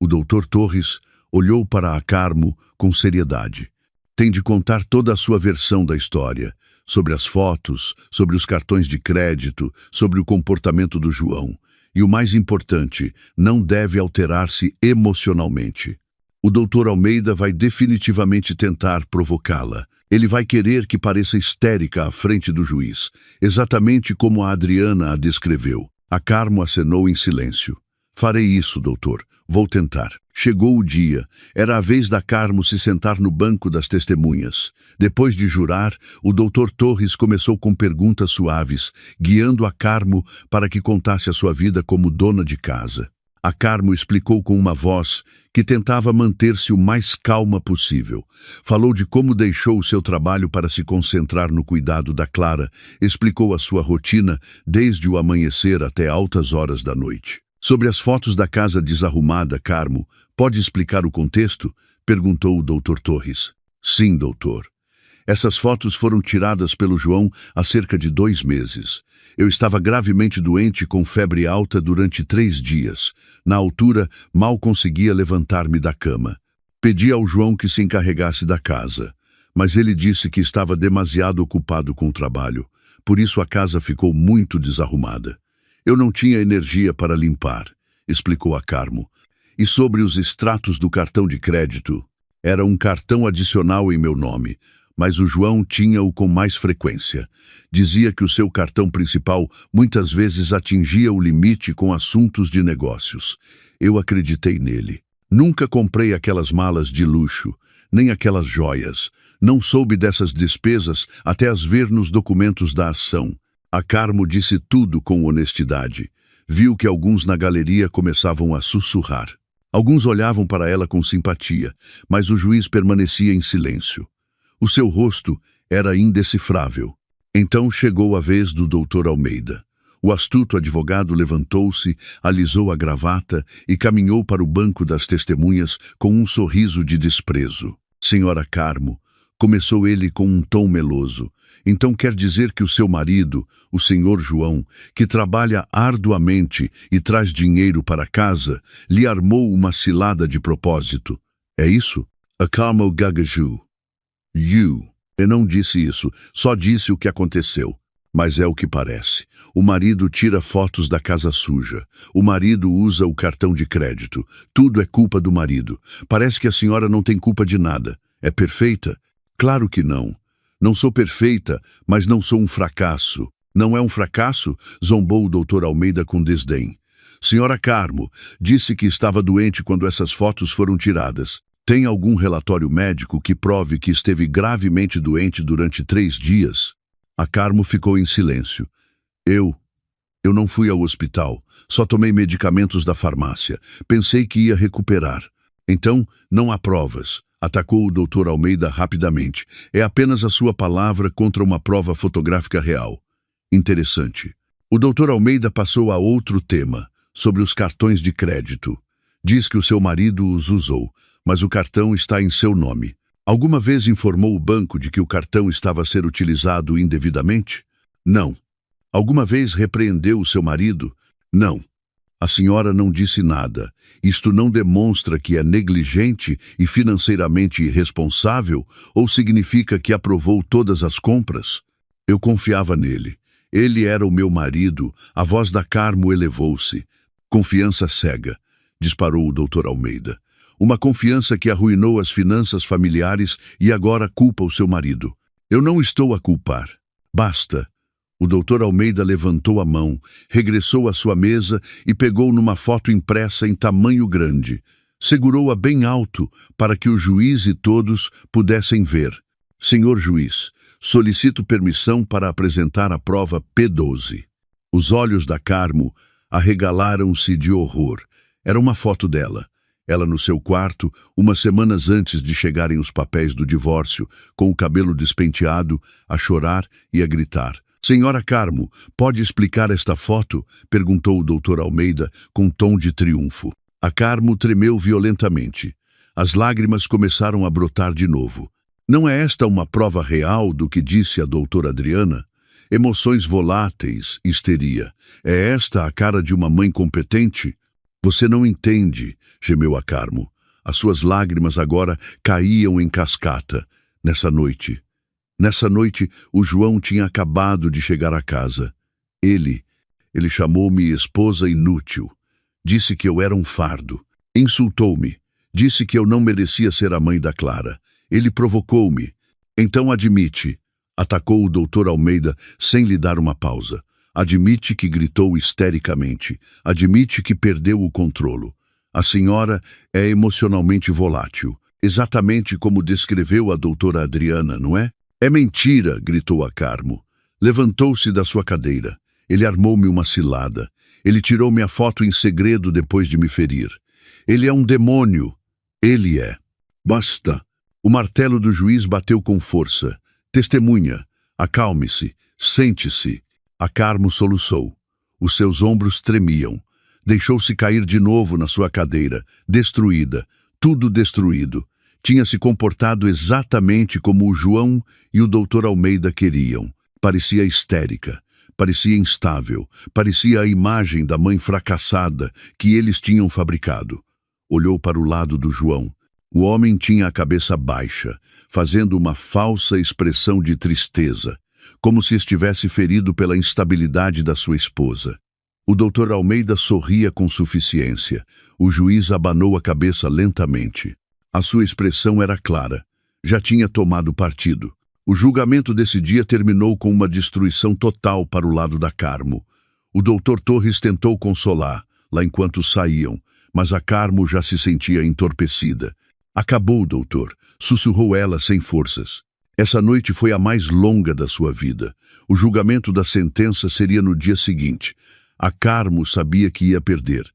O Dr. Torres olhou para a Carmo com seriedade. Tem de contar toda a sua versão da história, sobre as fotos, sobre os cartões de crédito, sobre o comportamento do João. E o mais importante, não deve alterar-se emocionalmente. O Dr. Almeida vai definitivamente tentar provocá-la. Ele vai querer que pareça histérica à frente do juiz, exatamente como a Adriana a descreveu. A Carmo acenou em silêncio. Farei isso, doutor. Vou tentar. Chegou o dia. Era a vez da Carmo se sentar no banco das testemunhas. Depois de jurar, o Dr. Torres começou com perguntas suaves, guiando a Carmo para que contasse a sua vida como dona de casa. A Carmo explicou com uma voz que tentava manter-se o mais calma possível. Falou de como deixou o seu trabalho para se concentrar no cuidado da Clara, explicou a sua rotina desde o amanhecer até altas horas da noite. Sobre as fotos da casa desarrumada, Carmo, pode explicar o contexto? Perguntou o Dr. Torres. Sim, doutor. Essas fotos foram tiradas pelo João há cerca de 2 meses. Eu estava gravemente doente com febre alta durante 3 dias. Na altura, mal conseguia levantar-me da cama. Pedi ao João que se encarregasse da casa, mas ele disse que estava demasiado ocupado com o trabalho. Por isso a casa ficou muito desarrumada. Eu não tinha energia para limpar, explicou a Carmo. E sobre os extratos do cartão de crédito, era um cartão adicional em meu nome, mas o João tinha-o com mais frequência. Dizia que o seu cartão principal muitas vezes atingia o limite com assuntos de negócios. Eu acreditei nele. Nunca comprei aquelas malas de luxo, nem aquelas joias. Não soube dessas despesas até as ver nos documentos da ação. A Carmo disse tudo com honestidade. Viu que alguns na galeria começavam a sussurrar. Alguns olhavam para ela com simpatia, mas o juiz permanecia em silêncio. O seu rosto era indecifrável. Então chegou a vez do Dr. Almeida. O astuto advogado levantou-se, alisou a gravata e caminhou para o banco das testemunhas com um sorriso de desprezo. Senhora Carmo, começou ele com um tom meloso. Então quer dizer que o seu marido, o senhor João, que trabalha arduamente e traz dinheiro para casa, lhe armou uma cilada de propósito. É isso? A Carmo gaguejou. Eu não disse isso, só disse o que aconteceu. Mas é o que parece. O marido tira fotos da casa suja. O marido usa o cartão de crédito. Tudo é culpa do marido. Parece que a senhora não tem culpa de nada. É perfeita? Claro que não. Não sou perfeita, mas não sou um fracasso. Não é um fracasso? Zombou o Dr. Almeida com desdém. Senhora Carmo, disse que estava doente quando essas fotos foram tiradas. Tem algum relatório médico que prove que esteve gravemente doente durante 3 dias? A Carmo ficou em silêncio. Eu não fui ao hospital. Só tomei medicamentos da farmácia. Pensei que ia recuperar. Então, não há provas. Atacou o Dr. Almeida rapidamente. É apenas a sua palavra contra uma prova fotográfica real. Interessante. O Dr. Almeida passou a outro tema, sobre os cartões de crédito. Diz que o seu marido os usou, mas o cartão está em seu nome. Alguma vez informou o banco de que o cartão estava a ser utilizado indevidamente? Não. Alguma vez repreendeu o seu marido? Não. A senhora não disse nada. Isto não demonstra que é negligente e financeiramente irresponsável ou significa que aprovou todas as compras? Eu confiava nele. Ele era o meu marido. A voz da Carmo elevou-se. Confiança cega, disparou o Dr. Almeida. Uma confiança que arruinou as finanças familiares e agora culpa o seu marido. Eu não estou a culpar. Basta. O Dr. Almeida levantou a mão, regressou à sua mesa e pegou numa foto impressa em tamanho grande. Segurou-a bem alto para que o juiz e todos pudessem ver. Senhor juiz, solicito permissão para apresentar a prova P12. Os olhos da Carmo arregalaram-se de horror. Era uma foto dela. Ela no seu quarto, umas semanas antes de chegarem os papéis do divórcio, com o cabelo despenteado, a chorar e a gritar. Senhora Carmo, pode explicar esta foto? Perguntou o Dr. Almeida com tom de triunfo. A Carmo tremeu violentamente. As lágrimas começaram a brotar de novo. Não é esta uma prova real do que disse a doutora Adriana? Emoções voláteis, histeria. É esta a cara de uma mãe competente? Você não entende, gemeu a Carmo. As suas lágrimas agora caíam em cascata. Nessa noite, o João tinha acabado de chegar à casa. Ele chamou-me esposa inútil. Disse que eu era um fardo. Insultou-me. Disse que eu não merecia ser a mãe da Clara. Ele provocou-me. Então admite. Atacou o Dr. Almeida sem lhe dar uma pausa. Admite que gritou histericamente. Admite que perdeu o controlo. A senhora é emocionalmente volátil. Exatamente como descreveu a doutora Adriana, não é? É mentira, gritou a Carmo. Levantou-se da sua cadeira. Ele armou-me uma cilada. Ele tirou minha foto em segredo depois de me ferir. Ele é um demônio. Ele é. Basta. O martelo do juiz bateu com força. Testemunha. Acalme-se. Sente-se. A Carmo soluçou. Os seus ombros tremiam. Deixou-se cair de novo na sua cadeira. Destruída. Tudo destruído. tinha se comportado exatamente como o João e o Dr. Almeida queriam. Parecia histérica, parecia instável, parecia a imagem da mãe fracassada que eles tinham fabricado. Olhou para o lado do João. O homem tinha a cabeça baixa, fazendo uma falsa expressão de tristeza, como se estivesse ferido pela instabilidade da sua esposa. O Dr. Almeida sorria com suficiência. O juiz abanou a cabeça lentamente. A sua expressão era clara. Já tinha tomado partido. O julgamento desse dia terminou com uma destruição total para o lado da Carmo. O Dr. Torres tentou consolá-la enquanto saíam, mas a Carmo já se sentia entorpecida. Acabou, doutor, sussurrou ela sem forças. Essa noite foi a mais longa da sua vida. O julgamento da sentença seria no dia seguinte. A Carmo sabia que ia perder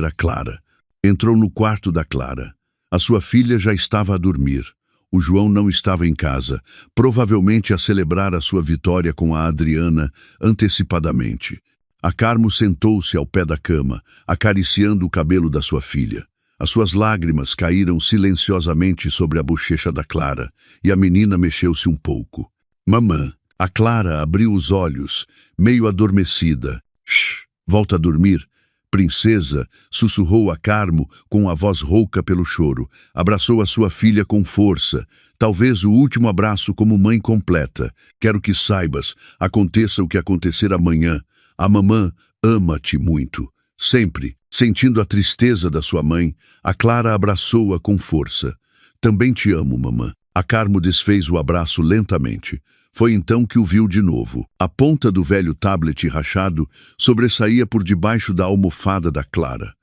a Clara. Entrou no quarto da Clara. A sua filha já estava a dormir. O João não estava em casa, provavelmente a celebrar a sua vitória com a Adriana antecipadamente. A Carmo sentou-se ao pé da cama, acariciando o cabelo da sua filha. As suas lágrimas caíram silenciosamente sobre a bochecha da Clara, e a menina mexeu-se um pouco. Mamã. A Clara abriu os olhos, meio adormecida. Shh, volta a dormir. Princesa, sussurrou a Carmo com a voz rouca pelo choro. Abraçou a sua filha com força. Talvez o último abraço como mãe completa. Quero que saibas, aconteça o que acontecer amanhã. A mamã ama-te muito. Sempre, sentindo a tristeza da sua mãe, a Clara abraçou-a com força. Também te amo, mamã. A Carmo desfez o abraço lentamente. Foi então que o viu de novo. A ponta do velho tablet rachado sobressaía por debaixo da almofada da Clara.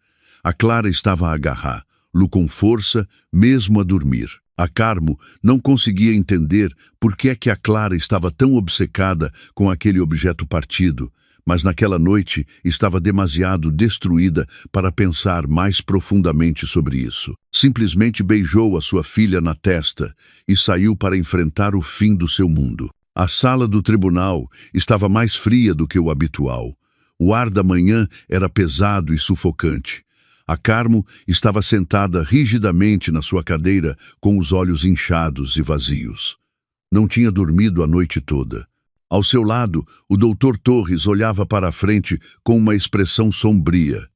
A Clara estava a agarrá-lo com força, mesmo a dormir. A Carmo não conseguia entender por que é que a Clara estava tão obcecada com aquele objeto partido, mas naquela noite estava demasiado destruída para pensar mais profundamente sobre isso. Simplesmente beijou a sua filha na testa e saiu para enfrentar o fim do seu mundo. A sala do tribunal estava mais fria do que o habitual. O ar da manhã era pesado e sufocante. A Carmo estava sentada rigidamente na sua cadeira, com os olhos inchados e vazios. Não tinha dormido a noite toda. Ao seu lado, o Dr. Torres olhava para a frente com uma expressão sombria.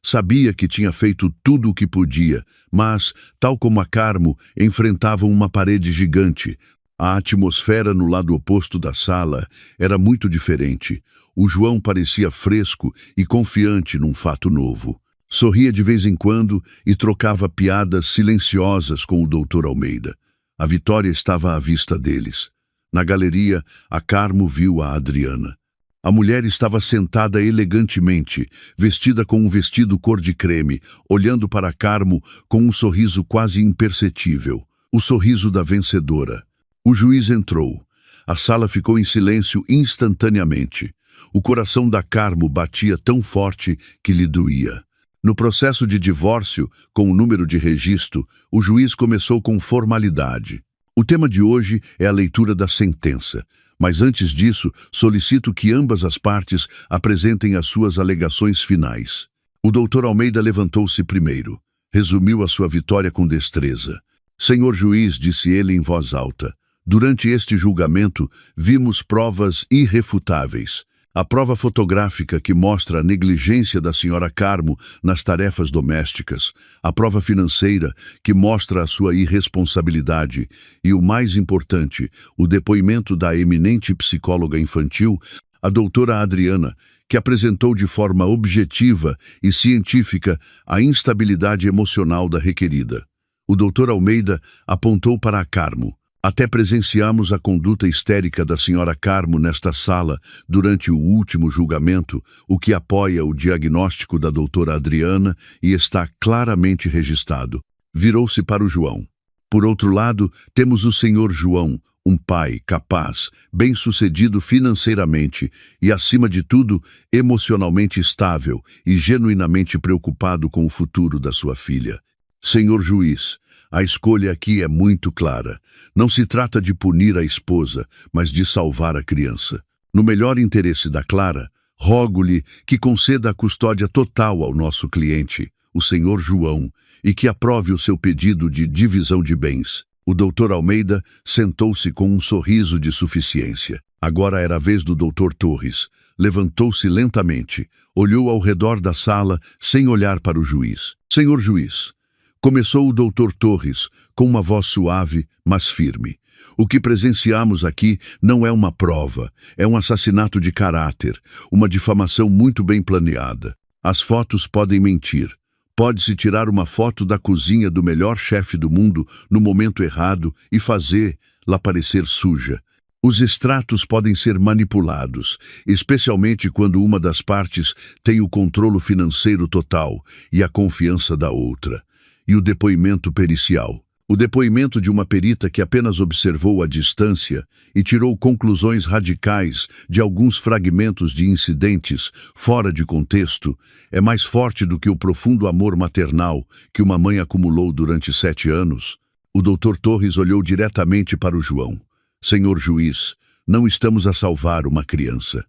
Sabia que tinha feito tudo o que podia, mas, tal como a Carmo, enfrentavam uma parede gigante. A atmosfera no lado oposto da sala era muito diferente. O João parecia fresco e confiante num fato novo. Sorria de vez em quando e trocava piadas silenciosas com o Dr. Almeida. A vitória estava à vista deles. Na galeria, a Carmo viu a Adriana. A mulher estava sentada elegantemente, vestida com um vestido cor de creme, olhando para a Carmo com um sorriso quase imperceptível. O sorriso da vencedora. O juiz entrou. A sala ficou em silêncio instantaneamente. O coração da Carmo batia tão forte que lhe doía. No processo de divórcio, com o número de registro, o juiz começou com formalidade. O tema de hoje é a leitura da sentença, mas antes disso, solicito que ambas as partes apresentem as suas alegações finais. O Dr. Almeida levantou-se primeiro. Resumiu a sua vitória com destreza. Senhor juiz, disse ele em voz alta, durante este julgamento, vimos provas irrefutáveis. A prova fotográfica que mostra a negligência da senhora Carmo nas tarefas domésticas, a prova financeira que mostra a sua irresponsabilidade e, o mais importante, o depoimento da eminente psicóloga infantil, a doutora Adriana, que apresentou de forma objetiva e científica a instabilidade emocional da requerida. O Dr. Almeida apontou para a Carmo. Até presenciamos a conduta histérica da senhora Carmo nesta sala durante o último julgamento, o que apoia o diagnóstico da doutora Adriana e está claramente registrado. Virou-se para o João. Por outro lado, temos o senhor João, um pai capaz, bem-sucedido financeiramente e, acima de tudo, emocionalmente estável e genuinamente preocupado com o futuro da sua filha. Senhor juiz, a escolha aqui é muito clara. Não se trata de punir a esposa, mas de salvar a criança. No melhor interesse da Clara, rogo-lhe que conceda a custódia total ao nosso cliente. o senhor João, e que aprove o seu pedido de divisão de bens. O doutor Almeida sentou-se com um sorriso de suficiência. Agora era a vez do doutor Torres. Levantou-se lentamente, olhou ao redor da sala sem olhar para o juiz. Senhor juiz, começou o doutor Torres, com uma voz suave, mas firme. O que presenciamos aqui não é uma prova, é um assassinato de caráter, uma difamação muito bem planeada. As fotos podem mentir. Pode-se tirar uma foto da cozinha do melhor chefe do mundo no momento errado e fazê-la parecer suja. Os extratos podem ser manipulados, especialmente quando uma das partes tem o controle financeiro total e a confiança da outra. E o depoimento pericial. O depoimento de uma perita que apenas observou à distância e tirou conclusões radicais de alguns fragmentos de incidentes fora de contexto é mais forte do que o profundo amor maternal que uma mãe acumulou durante 7 anos. O doutor Torres olhou diretamente para o João. Senhor juiz, não estamos a salvar uma criança.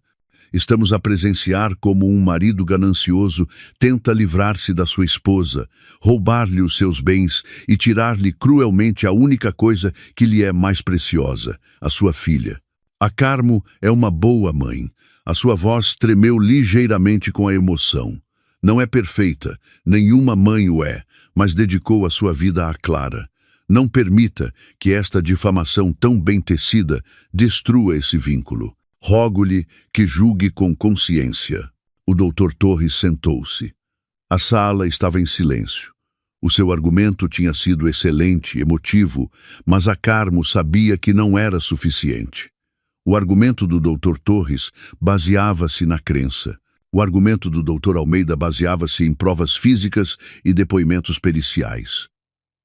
Estamos a presenciar como um marido ganancioso tenta livrar-se da sua esposa, roubar-lhe os seus bens e tirar-lhe cruelmente a única coisa que lhe é mais preciosa, a sua filha. A Carmo é uma boa mãe. A sua voz tremeu ligeiramente com a emoção. Não é perfeita, nenhuma mãe o é, mas dedicou a sua vida à Clara. Não permita que esta difamação tão bem tecida destrua esse vínculo. Rogo-lhe que julgue com consciência. O doutor Torres sentou-se. A sala estava em silêncio. O seu argumento tinha sido excelente, emotivo, mas a Carmo sabia que não era suficiente. O argumento do doutor Torres baseava-se na crença. O argumento do doutor Almeida baseava-se em provas físicas e depoimentos periciais.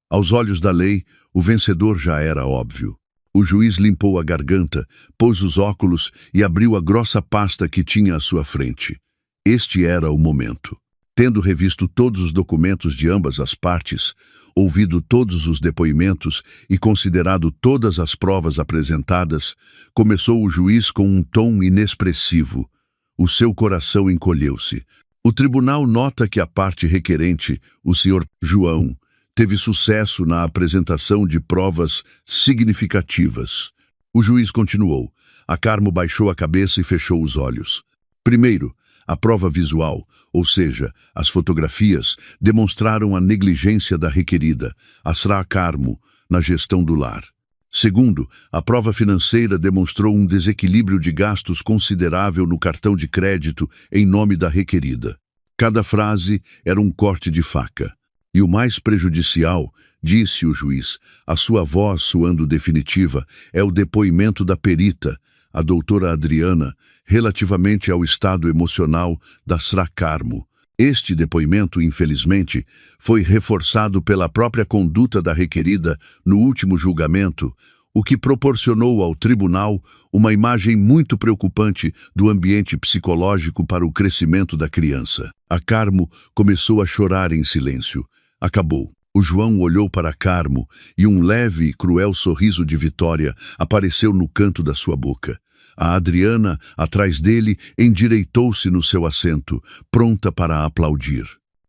Aos olhos da lei, o vencedor já era óbvio. O juiz limpou a garganta, pôs os óculos e abriu a grossa pasta que tinha à sua frente. Este era o momento. Tendo revisto todos os documentos de ambas as partes, ouvido todos os depoimentos e considerado todas as provas apresentadas, começou o juiz com um tom inexpressivo. O seu coração encolheu-se. O tribunal nota que a parte requerente, o senhor João, teve sucesso na apresentação de provas significativas. O juiz continuou. A Carmo baixou a cabeça e fechou os olhos. Primeiro, a prova visual, ou seja, as fotografias, demonstraram a negligência da requerida, a Sra. Carmo, na gestão do lar. Segundo, a prova financeira demonstrou um desequilíbrio de gastos considerável no cartão de crédito em nome da requerida. Cada frase era um corte de faca. E o mais prejudicial, disse o juiz, a sua voz soando definitiva, é o depoimento da perita, a doutora Adriana, relativamente ao estado emocional da Sra. Carmo. Este depoimento, infelizmente, foi reforçado pela própria conduta da requerida no último julgamento, o que proporcionou ao tribunal uma imagem muito preocupante do ambiente psicológico para o crescimento da criança. A Carmo começou a chorar em silêncio. Acabou. O João olhou para Carmo e um leve e cruel sorriso de vitória apareceu no canto da sua boca. A Adriana, atrás dele, endireitou-se no seu assento, pronta para aplaudir.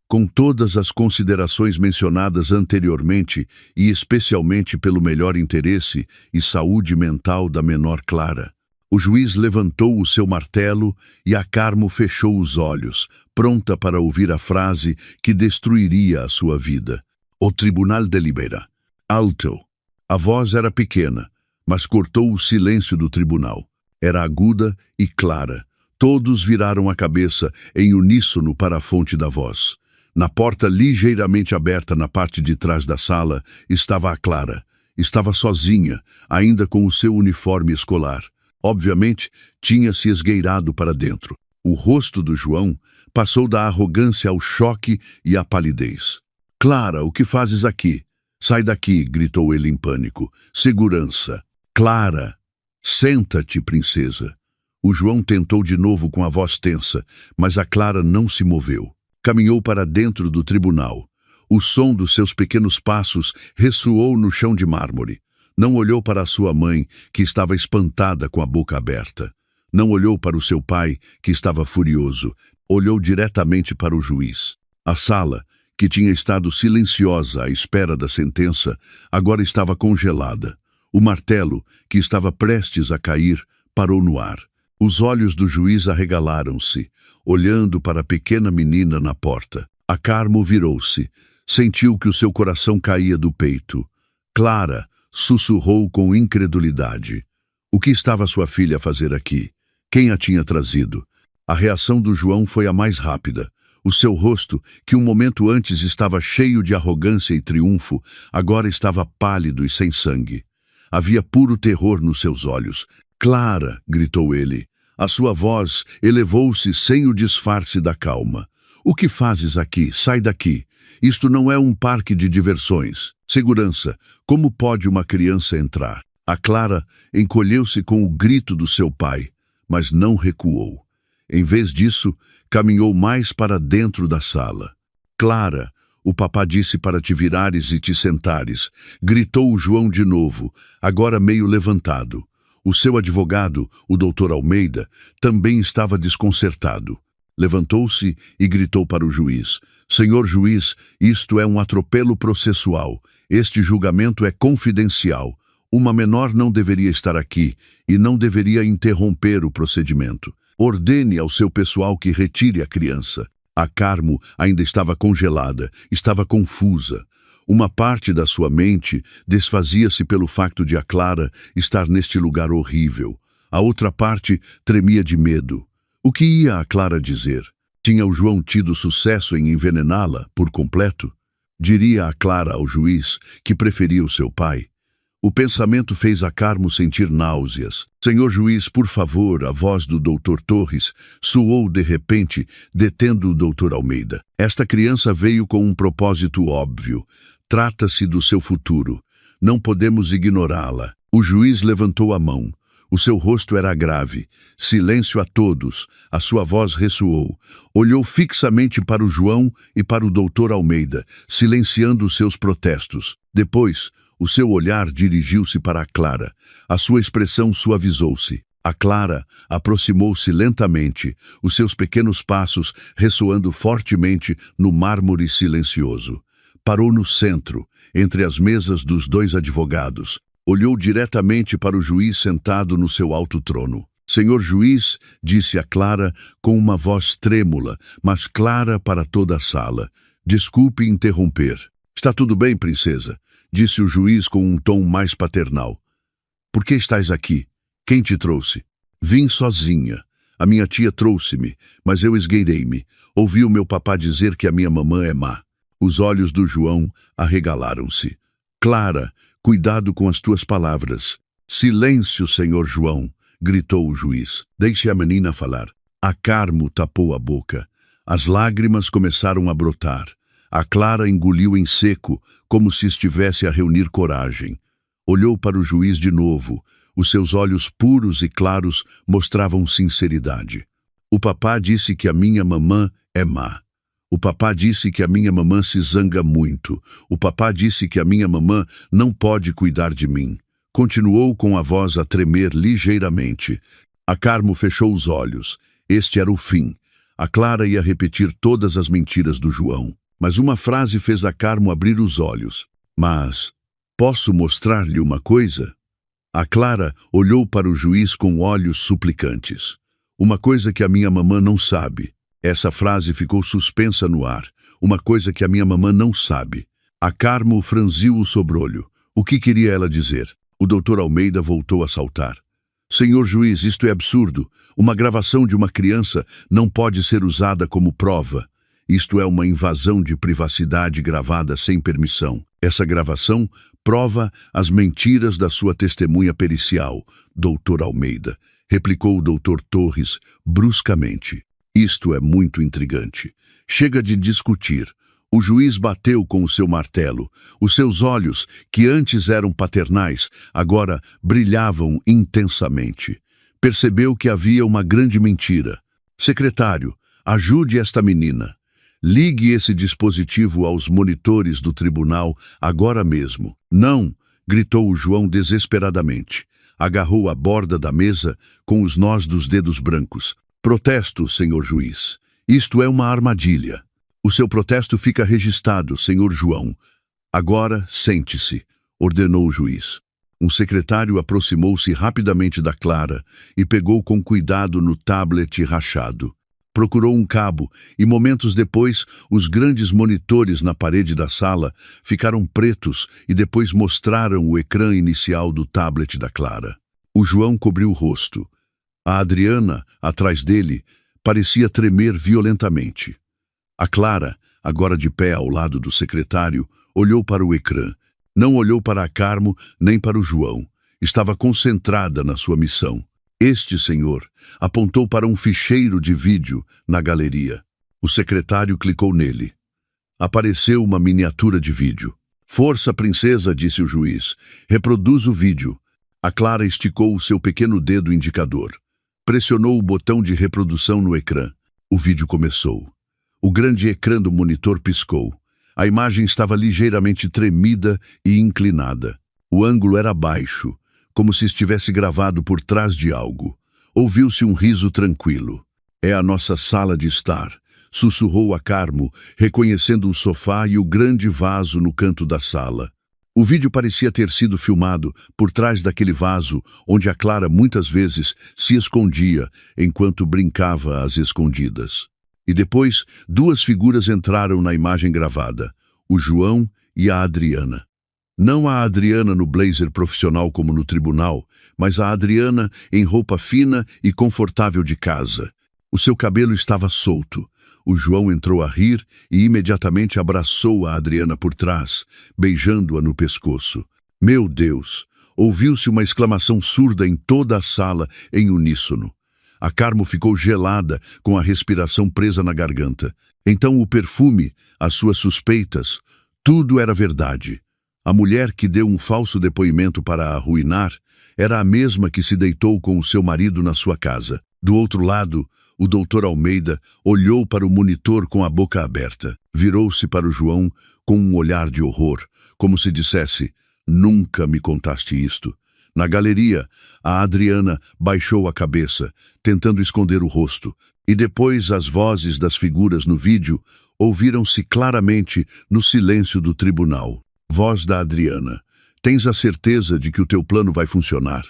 Com todas as considerações mencionadas anteriormente, e especialmente pelo melhor interesse e saúde mental da menor Clara, o juiz levantou o seu martelo e a Carmo fechou os olhos, pronta para ouvir a frase que destruiria a sua vida. O tribunal delibera. Alto. A voz era pequena, mas cortou o silêncio do tribunal. Era aguda e clara. Todos viraram a cabeça em uníssono para a fonte da voz. Na porta ligeiramente aberta na parte de trás da sala estava a Clara. Estava sozinha, ainda com o seu uniforme escolar. Obviamente, tinha se esgueirado para dentro. O rosto do João passou da arrogância ao choque e à palidez. Clara, o que fazes aqui? Sai daqui, gritou ele em pânico. Segurança. Clara. Senta-te, princesa. O João tentou de novo com a voz tensa, mas a Clara não se moveu. Caminhou para dentro do tribunal. O som dos seus pequenos passos ressoou no chão de mármore. Não olhou para a sua mãe, que estava espantada com a boca aberta. Não olhou para o seu pai, que estava furioso. Olhou diretamente para o juiz. A sala, que tinha estado silenciosa à espera da sentença, agora estava congelada. O martelo, que estava prestes a cair, parou no ar. Os olhos do juiz arregalaram-se, olhando para a pequena menina na porta. A Carmo virou-se. Sentiu que o seu coração caía do peito. Clara, sussurrou com incredulidade. O que estava sua filha a fazer aqui? Quem a tinha trazido? A reação do João foi a mais rápida. O seu rosto, que um momento antes estava cheio de arrogância e triunfo, agora estava pálido e sem sangue. Havia puro terror nos seus olhos. Clara, gritou ele. A sua voz elevou-se sem o disfarce da calma. O que fazes aqui? Sai daqui. Isto não é um parque de diversões. Segurança. Como pode uma criança entrar? A Clara encolheu-se com o grito do seu pai, mas não recuou. Em vez disso, caminhou mais para dentro da sala. Clara, o papá disse para te virares e te sentares. Gritou o João de novo, agora meio levantado. O seu advogado, o doutor Almeida, também estava desconcertado. Levantou-se e gritou para o juiz. Senhor juiz, isto é um atropelo processual. Este julgamento é confidencial. Uma menor não deveria estar aqui e não deveria interromper o procedimento. Ordene ao seu pessoal que retire a criança. A Carmo ainda estava congelada, estava confusa. Uma parte da sua mente desfazia-se pelo facto de a Clara estar neste lugar horrível. A outra parte tremia de medo. O que ia a Clara dizer? Tinha o João tido sucesso em envenená-la por completo? Diria a Clara ao juiz que preferia o seu pai? O pensamento fez a Carmo sentir náuseas. Senhor juiz, por favor, a voz do doutor Torres soou de repente, detendo o doutor Almeida. Esta criança veio com um propósito óbvio. Trata-se do seu futuro. Não podemos ignorá-la. O juiz levantou a mão. O seu rosto era grave. Silêncio a todos. A sua voz ressoou. Olhou fixamente para o João e para o doutor Almeida, silenciando os seus protestos. Depois, o seu olhar dirigiu-se para a Clara. A sua expressão suavizou-se. A Clara aproximou-se lentamente, os seus pequenos passos ressoando fortemente no mármore silencioso. Parou no centro, entre as mesas dos dois advogados. Olhou diretamente para o juiz sentado no seu alto trono. Senhor juiz, disse a Clara com uma voz trêmula, mas clara para toda a sala. Desculpe interromper. Está tudo bem, princesa? Disse o juiz com um tom mais paternal. Por que estás aqui? Quem te trouxe? Vim sozinha. A minha tia trouxe-me, mas eu esgueirei-me. Ouvi o meu papá dizer que a minha mamã é má. Os olhos do João arregalaram-se. Clara, cuidado com as tuas palavras. Silêncio, senhor João, gritou o juiz. Deixe a menina falar. A Carmo tapou a boca. As lágrimas começaram a brotar. A Clara engoliu em seco, como se estivesse a reunir coragem. Olhou para o juiz de novo. Os seus olhos puros e claros mostravam sinceridade. O papá disse que a minha mamã é má. O papá disse que a minha mamã se zanga muito. O papá disse que a minha mamã não pode cuidar de mim. Continuou com a voz a tremer ligeiramente. A Carmo fechou os olhos. Este era o fim. A Clara ia repetir todas as mentiras do João. Mas uma frase fez a Carmo abrir os olhos. Mas, posso mostrar-lhe uma coisa? A Clara olhou para o juiz com olhos suplicantes. Uma coisa que a minha mamã não sabe. Essa frase ficou suspensa no ar. Uma coisa que a minha mamã não sabe. A Carmo franziu o sobrolho. O que queria ela dizer? O doutor Almeida voltou a saltar. Senhor juiz, isto é absurdo. Uma gravação de uma criança não pode ser usada como prova. Isto é uma invasão de privacidade gravada sem permissão. Essa gravação prova as mentiras da sua testemunha pericial, doutor Almeida, replicou o doutor Torres bruscamente. Isto é muito intrigante. Chega de discutir. O juiz bateu com o seu martelo. Os seus olhos, que antes eram paternais, agora brilhavam intensamente. Percebeu que havia uma grande mentira. Secretário, ajude esta menina. Ligue esse dispositivo aos monitores do tribunal agora mesmo. Não, gritou o João desesperadamente. Agarrou a borda da mesa com os nós dos dedos brancos. Protesto, senhor juiz. Isto é uma armadilha. O seu protesto fica registrado, senhor João. Agora, sente-se, ordenou o juiz. Um secretário aproximou-se rapidamente da Clara e pegou com cuidado no tablet rachado. Procurou um cabo e, momentos depois, os grandes monitores na parede da sala ficaram pretos e depois mostraram o ecrã inicial do tablet da Clara. O João cobriu o rosto. A Adriana, atrás dele, parecia tremer violentamente. A Clara, agora de pé ao lado do secretário, olhou para o ecrã. Não olhou para a Carmo nem para o João. Estava concentrada na sua missão. Este senhor apontou para um ficheiro de vídeo na galeria. O secretário clicou nele. Apareceu uma miniatura de vídeo. Força, princesa, disse o juiz. Reproduz o vídeo. A Clara esticou o seu pequeno dedo indicador. Pressionou o botão de reprodução no ecrã. O vídeo começou. O grande ecrã do monitor piscou. A imagem estava ligeiramente tremida e inclinada. O ângulo era baixo, como se estivesse gravado por trás de algo. Ouviu-se um riso tranquilo. É a nossa sala de estar, sussurrou a Carmo, reconhecendo o sofá e o grande vaso no canto da sala. O vídeo parecia ter sido filmado por trás daquele vaso, onde a Clara muitas vezes se escondia enquanto brincava às escondidas. E depois, duas figuras entraram na imagem gravada, o João e a Adriana. Não a Adriana no blazer profissional como no tribunal, mas a Adriana em roupa fina e confortável de casa. O seu cabelo estava solto. O João entrou a rir e imediatamente abraçou a Adriana por trás, beijando-a no pescoço. Meu Deus! Ouviu-se uma exclamação surda em toda a sala, em uníssono. A Carmo ficou gelada, com a respiração presa na garganta. Então o perfume, as suas suspeitas, tudo era verdade. A mulher que deu um falso depoimento para a arruinar era a mesma que se deitou com o seu marido na sua casa. Do outro lado, o doutor Almeida olhou para o monitor com a boca aberta. Virou-se para o João com um olhar de horror, como se dissesse, nunca me contaste isto. Na galeria, a Adriana baixou a cabeça, tentando esconder o rosto, e depois as vozes das figuras no vídeo ouviram-se claramente no silêncio do tribunal. Voz da Adriana. Tens a certeza de que o teu plano vai funcionar?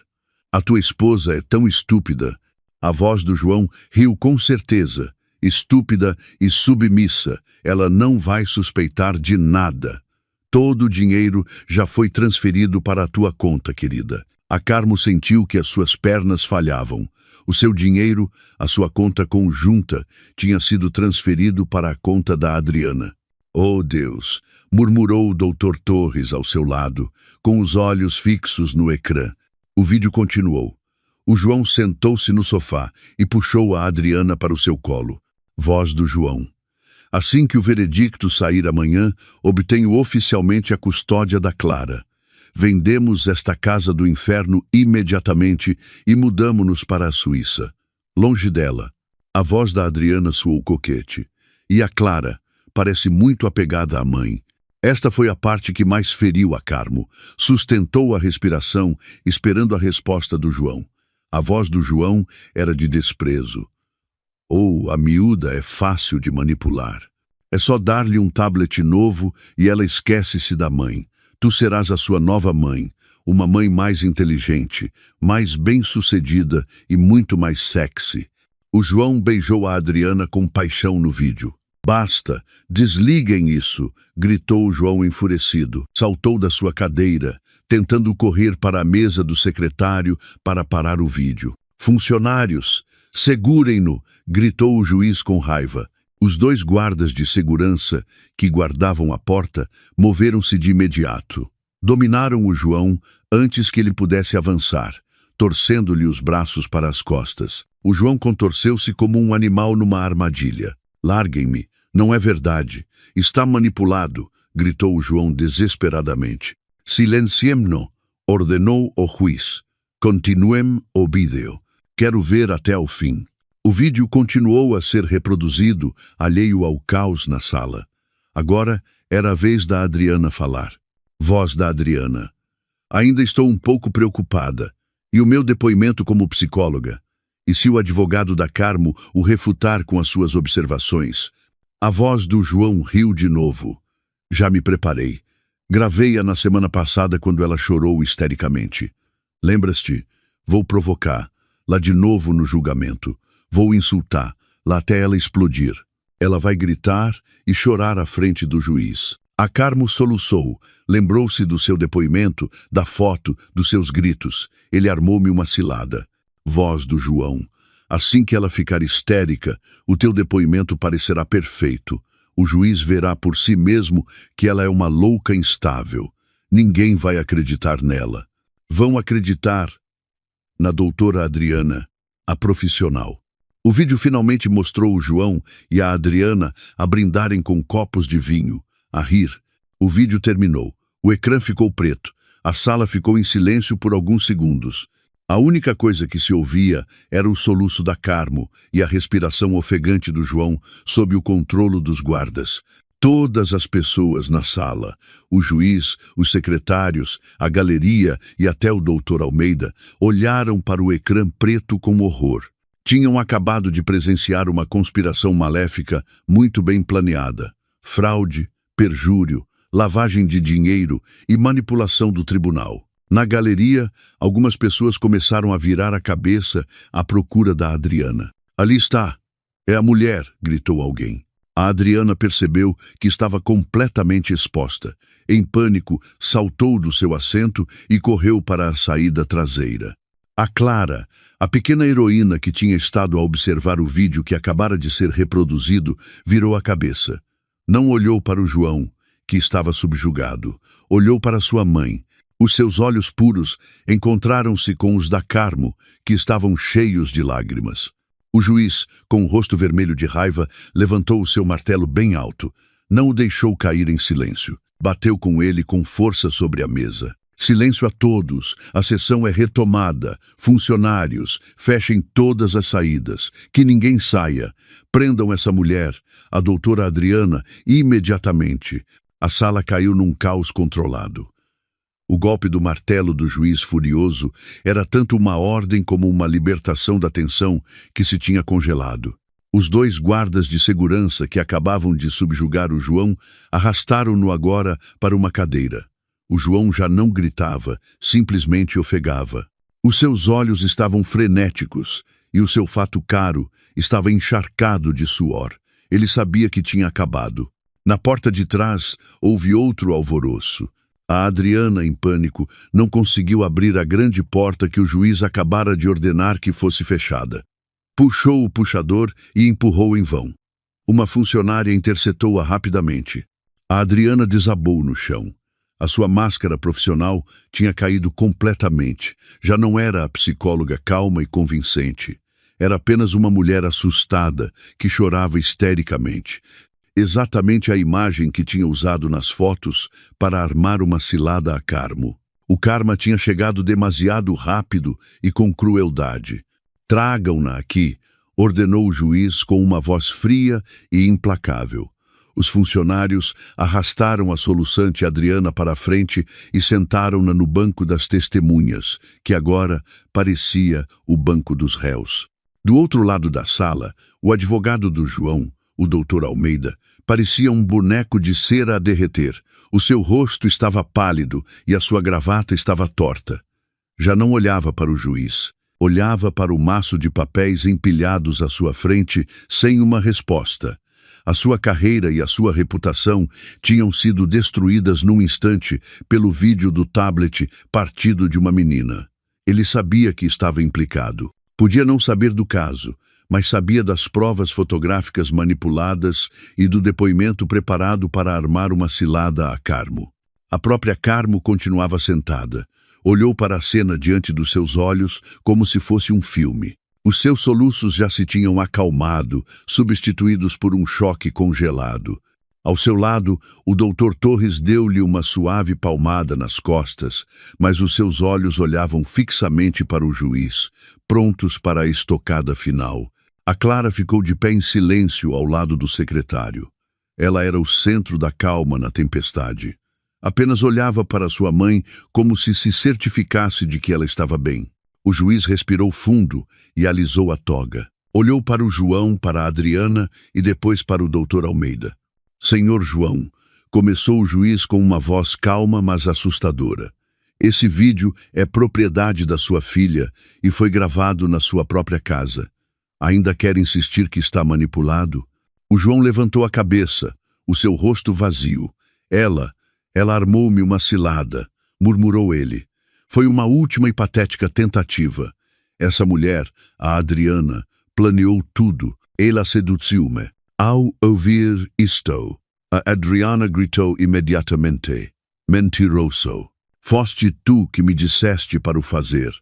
A tua esposa é tão estúpida. A voz do João riu com certeza. Estúpida e submissa. Ela não vai suspeitar de nada. Todo o dinheiro já foi transferido para a tua conta, querida. A Carmo sentiu que as suas pernas falhavam. O seu dinheiro, a sua conta conjunta, tinha sido transferido para a conta da Adriana. Oh, Deus! Murmurou o doutor Torres ao seu lado, com os olhos fixos no ecrã. O vídeo continuou. O João sentou-se no sofá e puxou a Adriana para o seu colo. Voz do João. Assim que o veredicto sair amanhã, obtenho oficialmente a custódia da Clara. Vendemos esta casa do inferno imediatamente e mudamo-nos para a Suíça. Longe dela. A voz da Adriana soou coquete. E a Clara parece muito apegada à mãe. Esta foi a parte que mais feriu a Carmo. Sustentou a respiração, esperando a resposta do João. A voz do João era de desprezo. Oh, a miúda é fácil de manipular. É só dar-lhe um tablet novo e ela esquece-se da mãe. Tu serás a sua nova mãe, uma mãe mais inteligente, mais bem-sucedida e muito mais sexy. O João beijou a Adriana com paixão no vídeo. Basta, desliguem isso, gritou o João enfurecido. Saltou da sua cadeira, tentando correr para a mesa do secretário para parar o vídeo. Funcionários, segurem-no, gritou o juiz com raiva. Os dois guardas de segurança, que guardavam a porta, moveram-se de imediato. Dominaram o João antes que ele pudesse avançar, torcendo-lhe os braços para as costas. O João contorceu-se como um animal numa armadilha. Larguem-me, não é verdade. Está manipulado, gritou o João desesperadamente. Silenciem-no, ordenou o juiz. Continuem o vídeo. Quero ver até o fim. O vídeo continuou a ser reproduzido, alheio ao caos na sala. Agora era a vez da Adriana falar. Voz da Adriana. Ainda estou um pouco preocupada. E o meu depoimento como psicóloga? E se o advogado da Carmo o refutar com as suas observações? A voz do João riu de novo. Já me preparei. Gravei-a na semana passada quando ela chorou histericamente. Lembras-te? Vou provocar. Lá de novo no julgamento. Vou insultar. Lá até ela explodir. Ela vai gritar e chorar à frente do juiz. A Carmo soluçou. Lembrou-se do seu depoimento, da foto, dos seus gritos. Ele armou-me uma cilada. Voz do João. Assim que ela ficar histérica, o teu depoimento parecerá perfeito. O juiz verá por si mesmo que ela é uma louca instável. Ninguém vai acreditar nela. Vão acreditar na doutora Adriana, a profissional. O vídeo finalmente mostrou o João e a Adriana a brindarem com copos de vinho, a rir. O vídeo terminou. O ecrã ficou preto. A sala ficou em silêncio por alguns segundos. A única coisa que se ouvia era o soluço da Carmo e a respiração ofegante do João sob o controle dos guardas. Todas as pessoas na sala, o juiz, os secretários, a galeria e até o doutor Almeida, olharam para o ecrã preto com horror. Tinham acabado de presenciar uma conspiração maléfica muito bem planeada. Fraude, perjúrio, lavagem de dinheiro e manipulação do tribunal. Na galeria, algumas pessoas começaram a virar a cabeça à procura da Adriana. Ali está! É a mulher! Gritou alguém. A Adriana percebeu que estava completamente exposta. Em pânico, saltou do seu assento e correu para a saída traseira. A Clara, a pequena heroína que tinha estado a observar o vídeo que acabara de ser reproduzido, virou a cabeça. Não olhou para o João, que estava subjugado. Olhou para sua mãe. Os seus olhos puros encontraram-se com os da Carmo, que estavam cheios de lágrimas. O juiz, com o rosto vermelho de raiva, levantou o seu martelo bem alto. Não o deixou cair em silêncio. Bateu com ele com força sobre a mesa. Silêncio a todos. A sessão é retomada. Funcionários, fechem todas as saídas. Que ninguém saia. Prendam essa mulher, a doutora Adriana, imediatamente. A sala caiu num caos controlado. O golpe do martelo do juiz furioso era tanto uma ordem como uma libertação da tensão que se tinha congelado. Os dois guardas de segurança que acabavam de subjugar o João arrastaram-no agora para uma cadeira. O João já não gritava, simplesmente ofegava. Os seus olhos estavam frenéticos e o seu fato caro estava encharcado de suor. Ele sabia que tinha acabado. Na porta de trás houve outro alvoroço. A Adriana, em pânico, não conseguiu abrir a grande porta que o juiz acabara de ordenar que fosse fechada. Puxou o puxador e empurrou em vão. Uma funcionária interceptou-a rapidamente. A Adriana desabou no chão. A sua máscara profissional tinha caído completamente. Já não era a psicóloga calma e convincente. Era apenas uma mulher assustada que chorava histericamente. Exatamente a imagem que tinha usado nas fotos para armar uma cilada a Carmo. O karma tinha chegado demasiado rápido e com crueldade. Tragam-na aqui, ordenou o juiz com uma voz fria e implacável. Os funcionários arrastaram a soluçante Adriana para a frente e sentaram-na no banco das testemunhas, que agora parecia o banco dos réus. Do outro lado da sala, o advogado do João, o doutor Almeida, parecia um boneco de cera a derreter. O seu rosto estava pálido e a sua gravata estava torta. Já não olhava para o juiz. Olhava para o maço de papéis empilhados à sua frente sem uma resposta. A sua carreira e a sua reputação tinham sido destruídas num instante pelo vídeo do tablet partido de uma menina. Ele sabia que estava implicado. Podia não saber do caso, mas sabia das provas fotográficas manipuladas e do depoimento preparado para armar uma cilada a Carmo. A própria Carmo continuava sentada. Olhou para a cena diante dos seus olhos como se fosse um filme. Os seus soluços já se tinham acalmado, substituídos por um choque congelado. Ao seu lado, o doutor Torres deu-lhe uma suave palmada nas costas, mas os seus olhos olhavam fixamente para o juiz, prontos para a estocada final. A Clara ficou de pé em silêncio ao lado do secretário. Ela era o centro da calma na tempestade. Apenas olhava para sua mãe como se certificasse de que ela estava bem. O juiz respirou fundo e alisou a toga. Olhou para o João, para a Adriana e depois para o Dr. Almeida. Senhor João, começou o juiz com uma voz calma, mas assustadora. Esse vídeo é propriedade da sua filha e foi gravado na sua própria casa. Ainda quer insistir que está manipulado? O João levantou a cabeça, o seu rosto vazio. Ela armou-me uma cilada, murmurou ele. Foi uma última e patética tentativa. Essa mulher, a Adriana, planeou tudo. Ela seduziu-me. Ao ouvir isto, a Adriana gritou imediatamente. Mentiroso! Foste tu que me disseste para o fazer.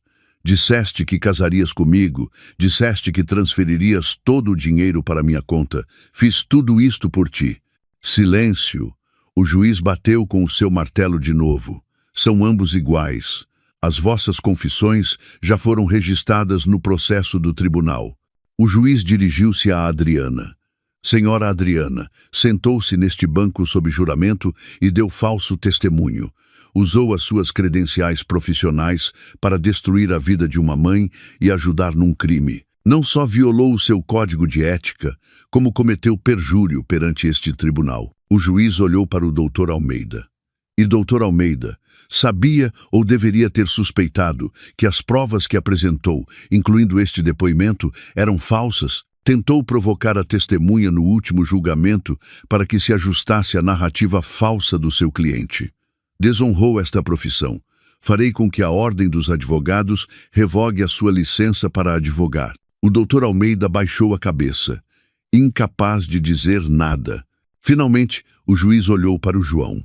Disseste que casarias comigo, disseste que transferirias todo o dinheiro para minha conta. Fiz tudo isto por ti. Silêncio! O juiz bateu com o seu martelo de novo. São ambos iguais. As vossas confissões já foram registradas no processo do tribunal. O juiz dirigiu-se a Adriana. Senhora Adriana, sentou-se neste banco sob juramento e deu falso testemunho. Usou as suas credenciais profissionais para destruir a vida de uma mãe e ajudar num crime. Não só violou o seu código de ética, como cometeu perjúrio perante este tribunal. O juiz olhou para o Dr. Almeida. E Dr. Almeida sabia ou deveria ter suspeitado que as provas que apresentou, incluindo este depoimento, eram falsas. Tentou provocar a testemunha no último julgamento para que se ajustasse à narrativa falsa do seu cliente. Desonrou esta profissão. Farei com que a Ordem dos Advogados revogue a sua licença para advogar. O Dr. Almeida baixou a cabeça, incapaz de dizer nada. Finalmente, o juiz olhou para o João.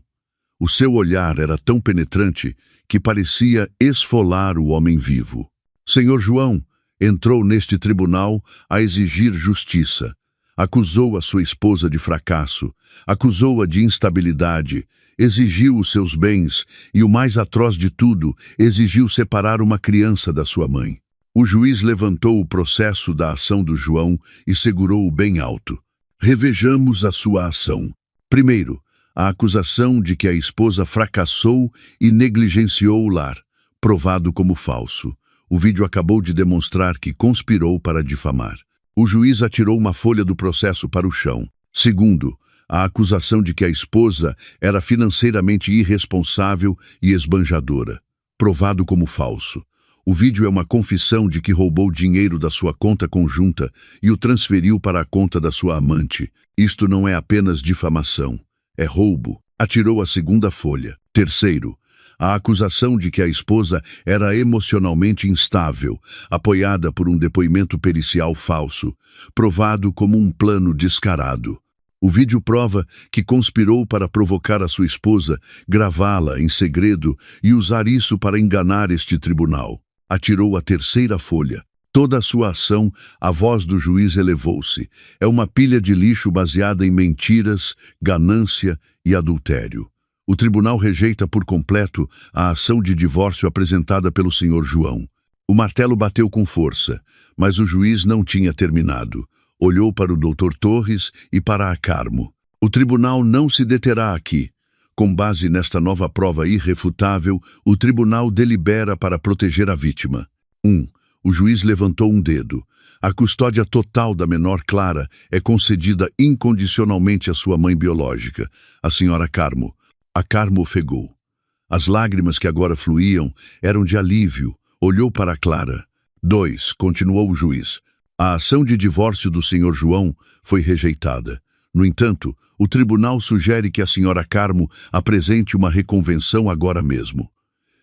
O seu olhar era tão penetrante que parecia esfolar o homem vivo. Senhor João entrou neste tribunal a exigir justiça. Acusou a sua esposa de fracasso, acusou-a de instabilidade, exigiu os seus bens e, o mais atroz de tudo, exigiu separar uma criança da sua mãe. O juiz levantou o processo da ação do João e segurou-o bem alto. Revejamos a sua ação. Primeiro, a acusação de que a esposa fracassou e negligenciou o lar, provado como falso. O vídeo acabou de demonstrar que conspirou para difamar. O juiz atirou uma folha do processo para o chão. Segundo, a acusação de que a esposa era financeiramente irresponsável e esbanjadora, provado como falso. O vídeo é uma confissão de que roubou dinheiro da sua conta conjunta e o transferiu para a conta da sua amante. Isto não é apenas difamação, é roubo. Atirou a segunda folha. Terceiro, a acusação de que a esposa era emocionalmente instável, apoiada por um depoimento pericial falso, provado como um plano descarado. O vídeo prova que conspirou para provocar a sua esposa, gravá-la em segredo e usar isso para enganar este tribunal. Atirou a terceira folha. Toda a sua ação, a voz do juiz elevou-se. É uma pilha de lixo baseada em mentiras, ganância e adultério. O tribunal rejeita por completo a ação de divórcio apresentada pelo Sr. João. O martelo bateu com força, mas o juiz não tinha terminado. Olhou para o Dr. Torres e para a Carmo. O tribunal não se deterá aqui. Com base nesta nova prova irrefutável, o tribunal delibera para proteger a vítima. 1. O juiz levantou um dedo. A custódia total da menor Clara é concedida incondicionalmente à sua mãe biológica, a senhora Carmo. A Carmo ofegou. As lágrimas que agora fluíam eram de alívio. Olhou para a Clara. 2. Continuou o juiz. A ação de divórcio do Sr. João foi rejeitada. No entanto, o tribunal sugere que a senhora Carmo apresente uma reconvenção agora mesmo.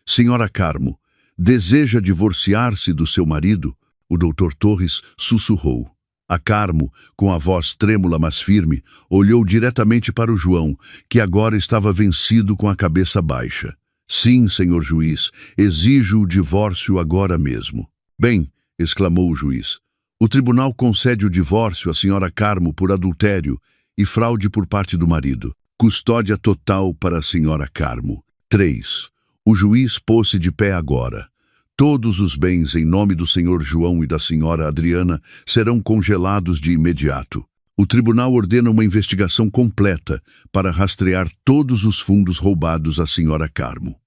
Senhora Carmo, deseja divorciar-se do seu marido? O Dr. Torres sussurrou. A Carmo, com a voz trêmula mas firme, olhou diretamente para o João, que agora estava vencido com a cabeça baixa. Sim, senhor juiz, exijo o divórcio agora mesmo. Bem, exclamou o juiz. O tribunal concede o divórcio à senhora Carmo por adultério e fraude por parte do marido. Custódia total para a senhora Carmo. 3. O juiz pôs-se de pé agora. Todos os bens em nome do senhor João e da senhora Adriana serão congelados de imediato. O tribunal ordena uma investigação completa para rastrear todos os fundos roubados à senhora Carmo.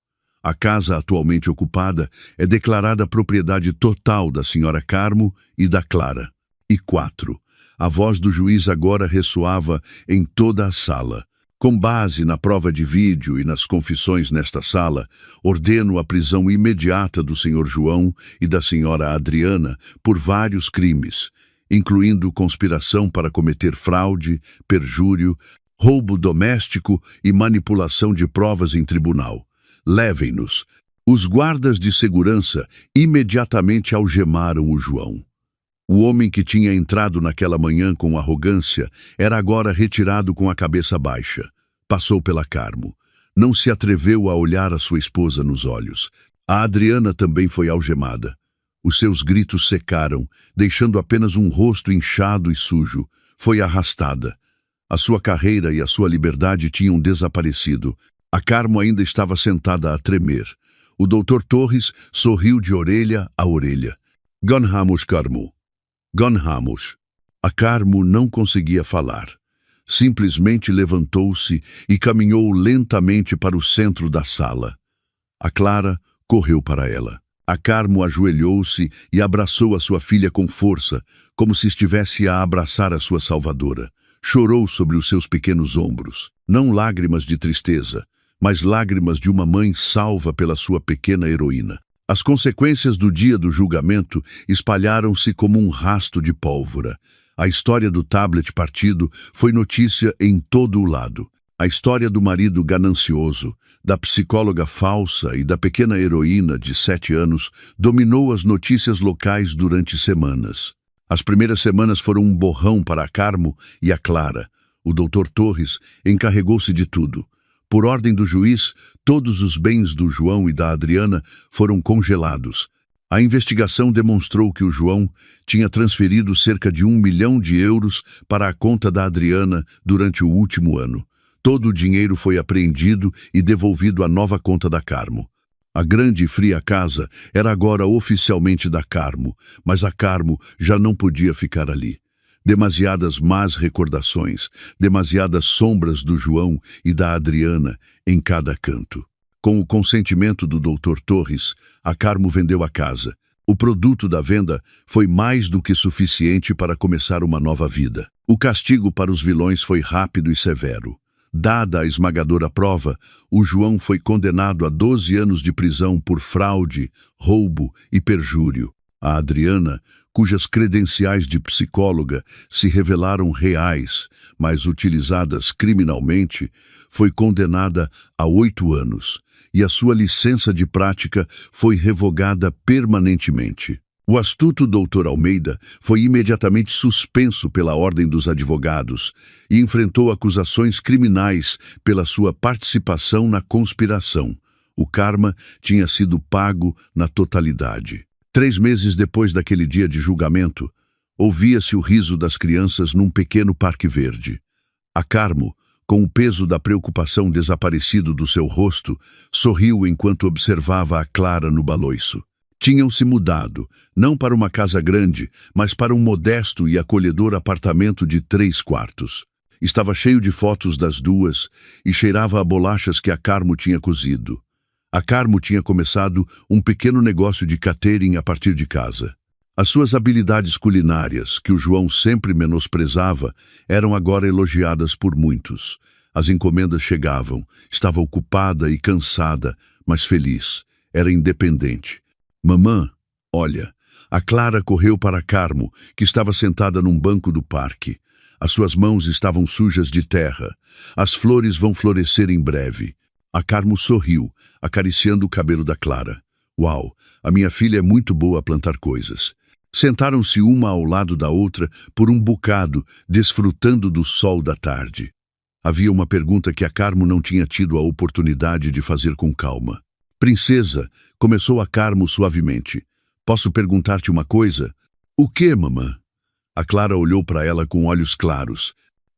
A casa atualmente ocupada é declarada propriedade total da senhora Carmo e da Clara. E 4. A voz do juiz agora ressoava em toda a sala. Com base na prova de vídeo e nas confissões nesta sala, ordeno a prisão imediata do Sr. João e da Sra. Adriana por vários crimes, incluindo conspiração para cometer fraude, perjúrio, roubo doméstico e manipulação de provas em tribunal. Levem-nos. Os guardas de segurança imediatamente algemaram o João. O homem que tinha entrado naquela manhã com arrogância era agora retirado com a cabeça baixa. Passou pela Carmo. Não se atreveu a olhar a sua esposa nos olhos. A Adriana também foi algemada. Os seus gritos secaram, deixando apenas um rosto inchado e sujo. Foi arrastada. A sua carreira e a sua liberdade tinham desaparecido. A Carmo ainda estava sentada a tremer. O Dr. Torres sorriu de orelha a orelha. Ganhamos, Carmo. Ganhamos. A Carmo não conseguia falar. Simplesmente levantou-se e caminhou lentamente para o centro da sala. A Clara correu para ela. A Carmo ajoelhou-se e abraçou a sua filha com força, como se estivesse a abraçar a sua salvadora. Chorou sobre os seus pequenos ombros. Não lágrimas de tristeza, mas lágrimas de uma mãe salva pela sua pequena heroína. As consequências do dia do julgamento espalharam-se como um rasto de pólvora. A história do tablet partido foi notícia em todo o lado. A história do marido ganancioso, da psicóloga falsa e da pequena heroína de 7 anos dominou as notícias locais durante semanas. As primeiras semanas foram um borrão para a Carmo e a Clara. O Dr. Torres encarregou-se de tudo. Por ordem do juiz, todos os bens do João e da Adriana foram congelados. A investigação demonstrou que o João tinha transferido cerca de 1 milhão de euros para a conta da Adriana durante o último ano. Todo o dinheiro foi apreendido e devolvido à nova conta da Carmo. A grande e fria casa era agora oficialmente da Carmo, mas a Carmo já não podia ficar ali. Demasiadas más recordações, demasiadas sombras do João e da Adriana em cada canto. Com o consentimento do Dr. Torres, a Carmo vendeu a casa. O produto da venda foi mais do que suficiente para começar uma nova vida. O castigo para os vilões foi rápido e severo. Dada a esmagadora prova, o João foi condenado a 12 anos de prisão por fraude, roubo e perjúrio. A Adriana, cujas credenciais de psicóloga se revelaram reais, mas utilizadas criminalmente, foi condenada a 8 anos, e a sua licença de prática foi revogada permanentemente. O astuto Dr. Almeida foi imediatamente suspenso pela Ordem dos Advogados e enfrentou acusações criminais pela sua participação na conspiração. O karma tinha sido pago na totalidade. 3 meses depois daquele dia de julgamento, ouvia-se o riso das crianças num pequeno parque verde. A Carmo, com o peso da preocupação desaparecido do seu rosto, sorriu enquanto observava a Clara no baloiço. Tinham se mudado, não para uma casa grande, mas para um modesto e acolhedor apartamento de 3 quartos. Estava cheio de fotos das duas e cheirava a bolachas que a Carmo tinha cozido. A Carmo tinha começado um pequeno negócio de catering a partir de casa. As suas habilidades culinárias, que o João sempre menosprezava, eram agora elogiadas por muitos. As encomendas chegavam, estava ocupada e cansada, mas feliz. Era independente. Mamã, olha, a Clara correu para a Carmo, que estava sentada num banco do parque. As suas mãos estavam sujas de terra. As flores vão florescer em breve. A Carmo sorriu, acariciando o cabelo da Clara. Uau, a minha filha é muito boa a plantar coisas. Sentaram-se uma ao lado da outra por um bocado, desfrutando do sol da tarde. Havia uma pergunta que a Carmo não tinha tido a oportunidade de fazer com calma. Princesa, começou a Carmo suavemente. Posso perguntar-te uma coisa? O quê, mamã? A Clara olhou para ela com olhos claros.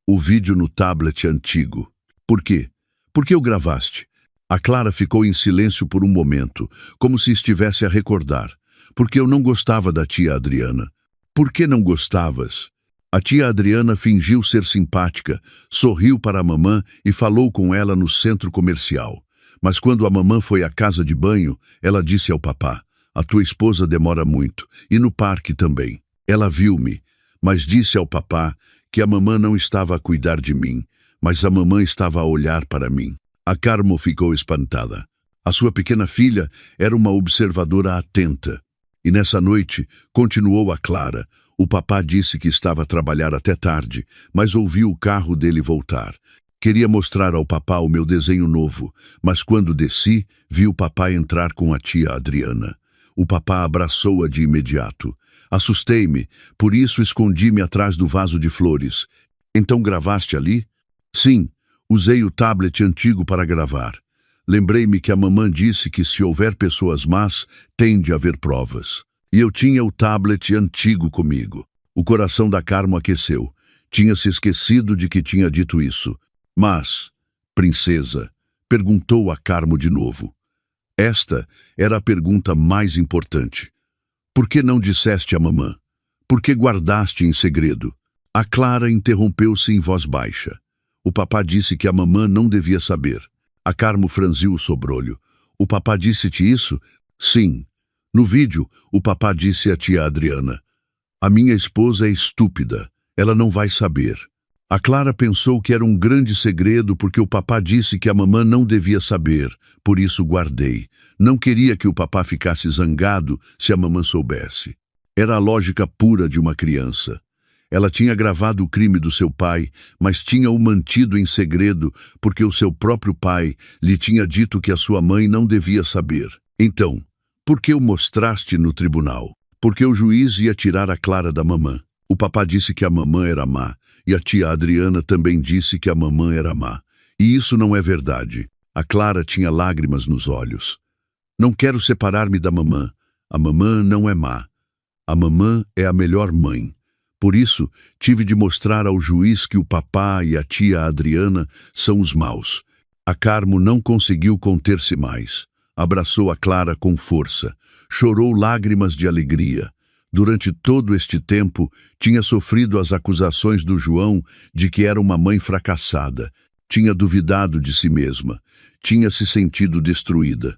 O vídeo no tablet antigo. Por quê? Por que o gravaste? A Clara ficou em silêncio por um momento, como se estivesse a recordar. Porque eu não gostava da tia Adriana. Por que não gostavas? A tia Adriana fingiu ser simpática, sorriu para a mamã e falou com ela no centro comercial. Mas quando a mamã foi à casa de banho, ela disse ao papá, a tua esposa demora muito, e no parque também. Ela viu-me, mas disse ao papá que a mamã não estava a cuidar de mim, mas a mamã estava a olhar para mim. A Carmo ficou espantada. A sua pequena filha era uma observadora atenta. E nessa noite, continuou a Clara, o papá disse que estava a trabalhar até tarde, mas ouviu o carro dele voltar. Queria mostrar ao papá o meu desenho novo, mas quando desci, vi o papá entrar com a tia Adriana. O papá abraçou-a de imediato. Assustei-me, por isso escondi-me atrás do vaso de flores. Então gravaste ali? Sim, usei o tablet antigo para gravar. Lembrei-me que a mamã disse que se houver pessoas más, tem de haver provas. E eu tinha o tablet antigo comigo. O coração da Carmo aqueceu. Tinha se esquecido de que tinha dito isso. Mas, princesa, perguntou a Carmo de novo. Esta era a pergunta mais importante. Por que não disseste à mamã? Por que guardaste em segredo? A Clara interrompeu-se em voz baixa. O papá disse que a mamã não devia saber. A Carmo franziu o sobrolho. O papá disse-te isso? Sim. No vídeo, o papá disse à tia Adriana. A minha esposa é estúpida. Ela não vai saber. A Clara pensou que era um grande segredo porque o papá disse que a mamã não devia saber. Por isso guardei. Não queria que o papá ficasse zangado se a mamã soubesse. Era a lógica pura de uma criança. Ela tinha gravado o crime do seu pai, mas tinha-o mantido em segredo porque o seu próprio pai lhe tinha dito que a sua mãe não devia saber. Então, por que o mostraste no tribunal? Porque o juiz ia tirar a Clara da mamã. O papá disse que a mamã era má, e a tia Adriana também disse que a mamã era má. E isso não é verdade. A Clara tinha lágrimas nos olhos. Não quero separar-me da mamã. A mamã não é má. A mamã é a melhor mãe. Por isso, tive de mostrar ao juiz que o papá e a tia Adriana são os maus. A Carmo não conseguiu conter-se mais. Abraçou a Clara com força. Chorou lágrimas de alegria. Durante todo este tempo, tinha sofrido as acusações do João de que era uma mãe fracassada. Tinha duvidado de si mesma. Tinha se sentido destruída.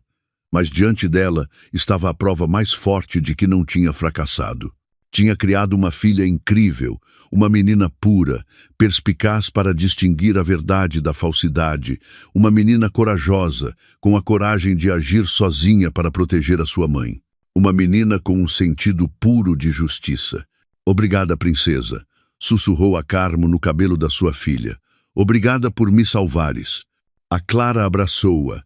Mas diante dela estava a prova mais forte de que não tinha fracassado. Tinha criado uma filha incrível, uma menina pura, perspicaz para distinguir a verdade da falsidade, uma menina corajosa, com a coragem de agir sozinha para proteger a sua mãe. Uma menina com um sentido puro de justiça. Obrigada, princesa, sussurrou a Carmo no cabelo da sua filha. Obrigada por me salvares. A Clara abraçou-a.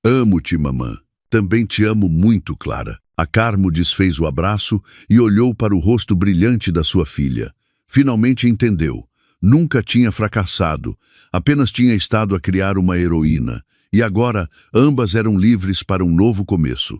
Amo-te, mamã. Também te amo muito, Clara. A Carmo desfez o abraço e olhou para o rosto brilhante da sua filha. Finalmente entendeu. Nunca tinha fracassado, apenas tinha estado a criar uma heroína. E agora, ambas eram livres para um novo começo.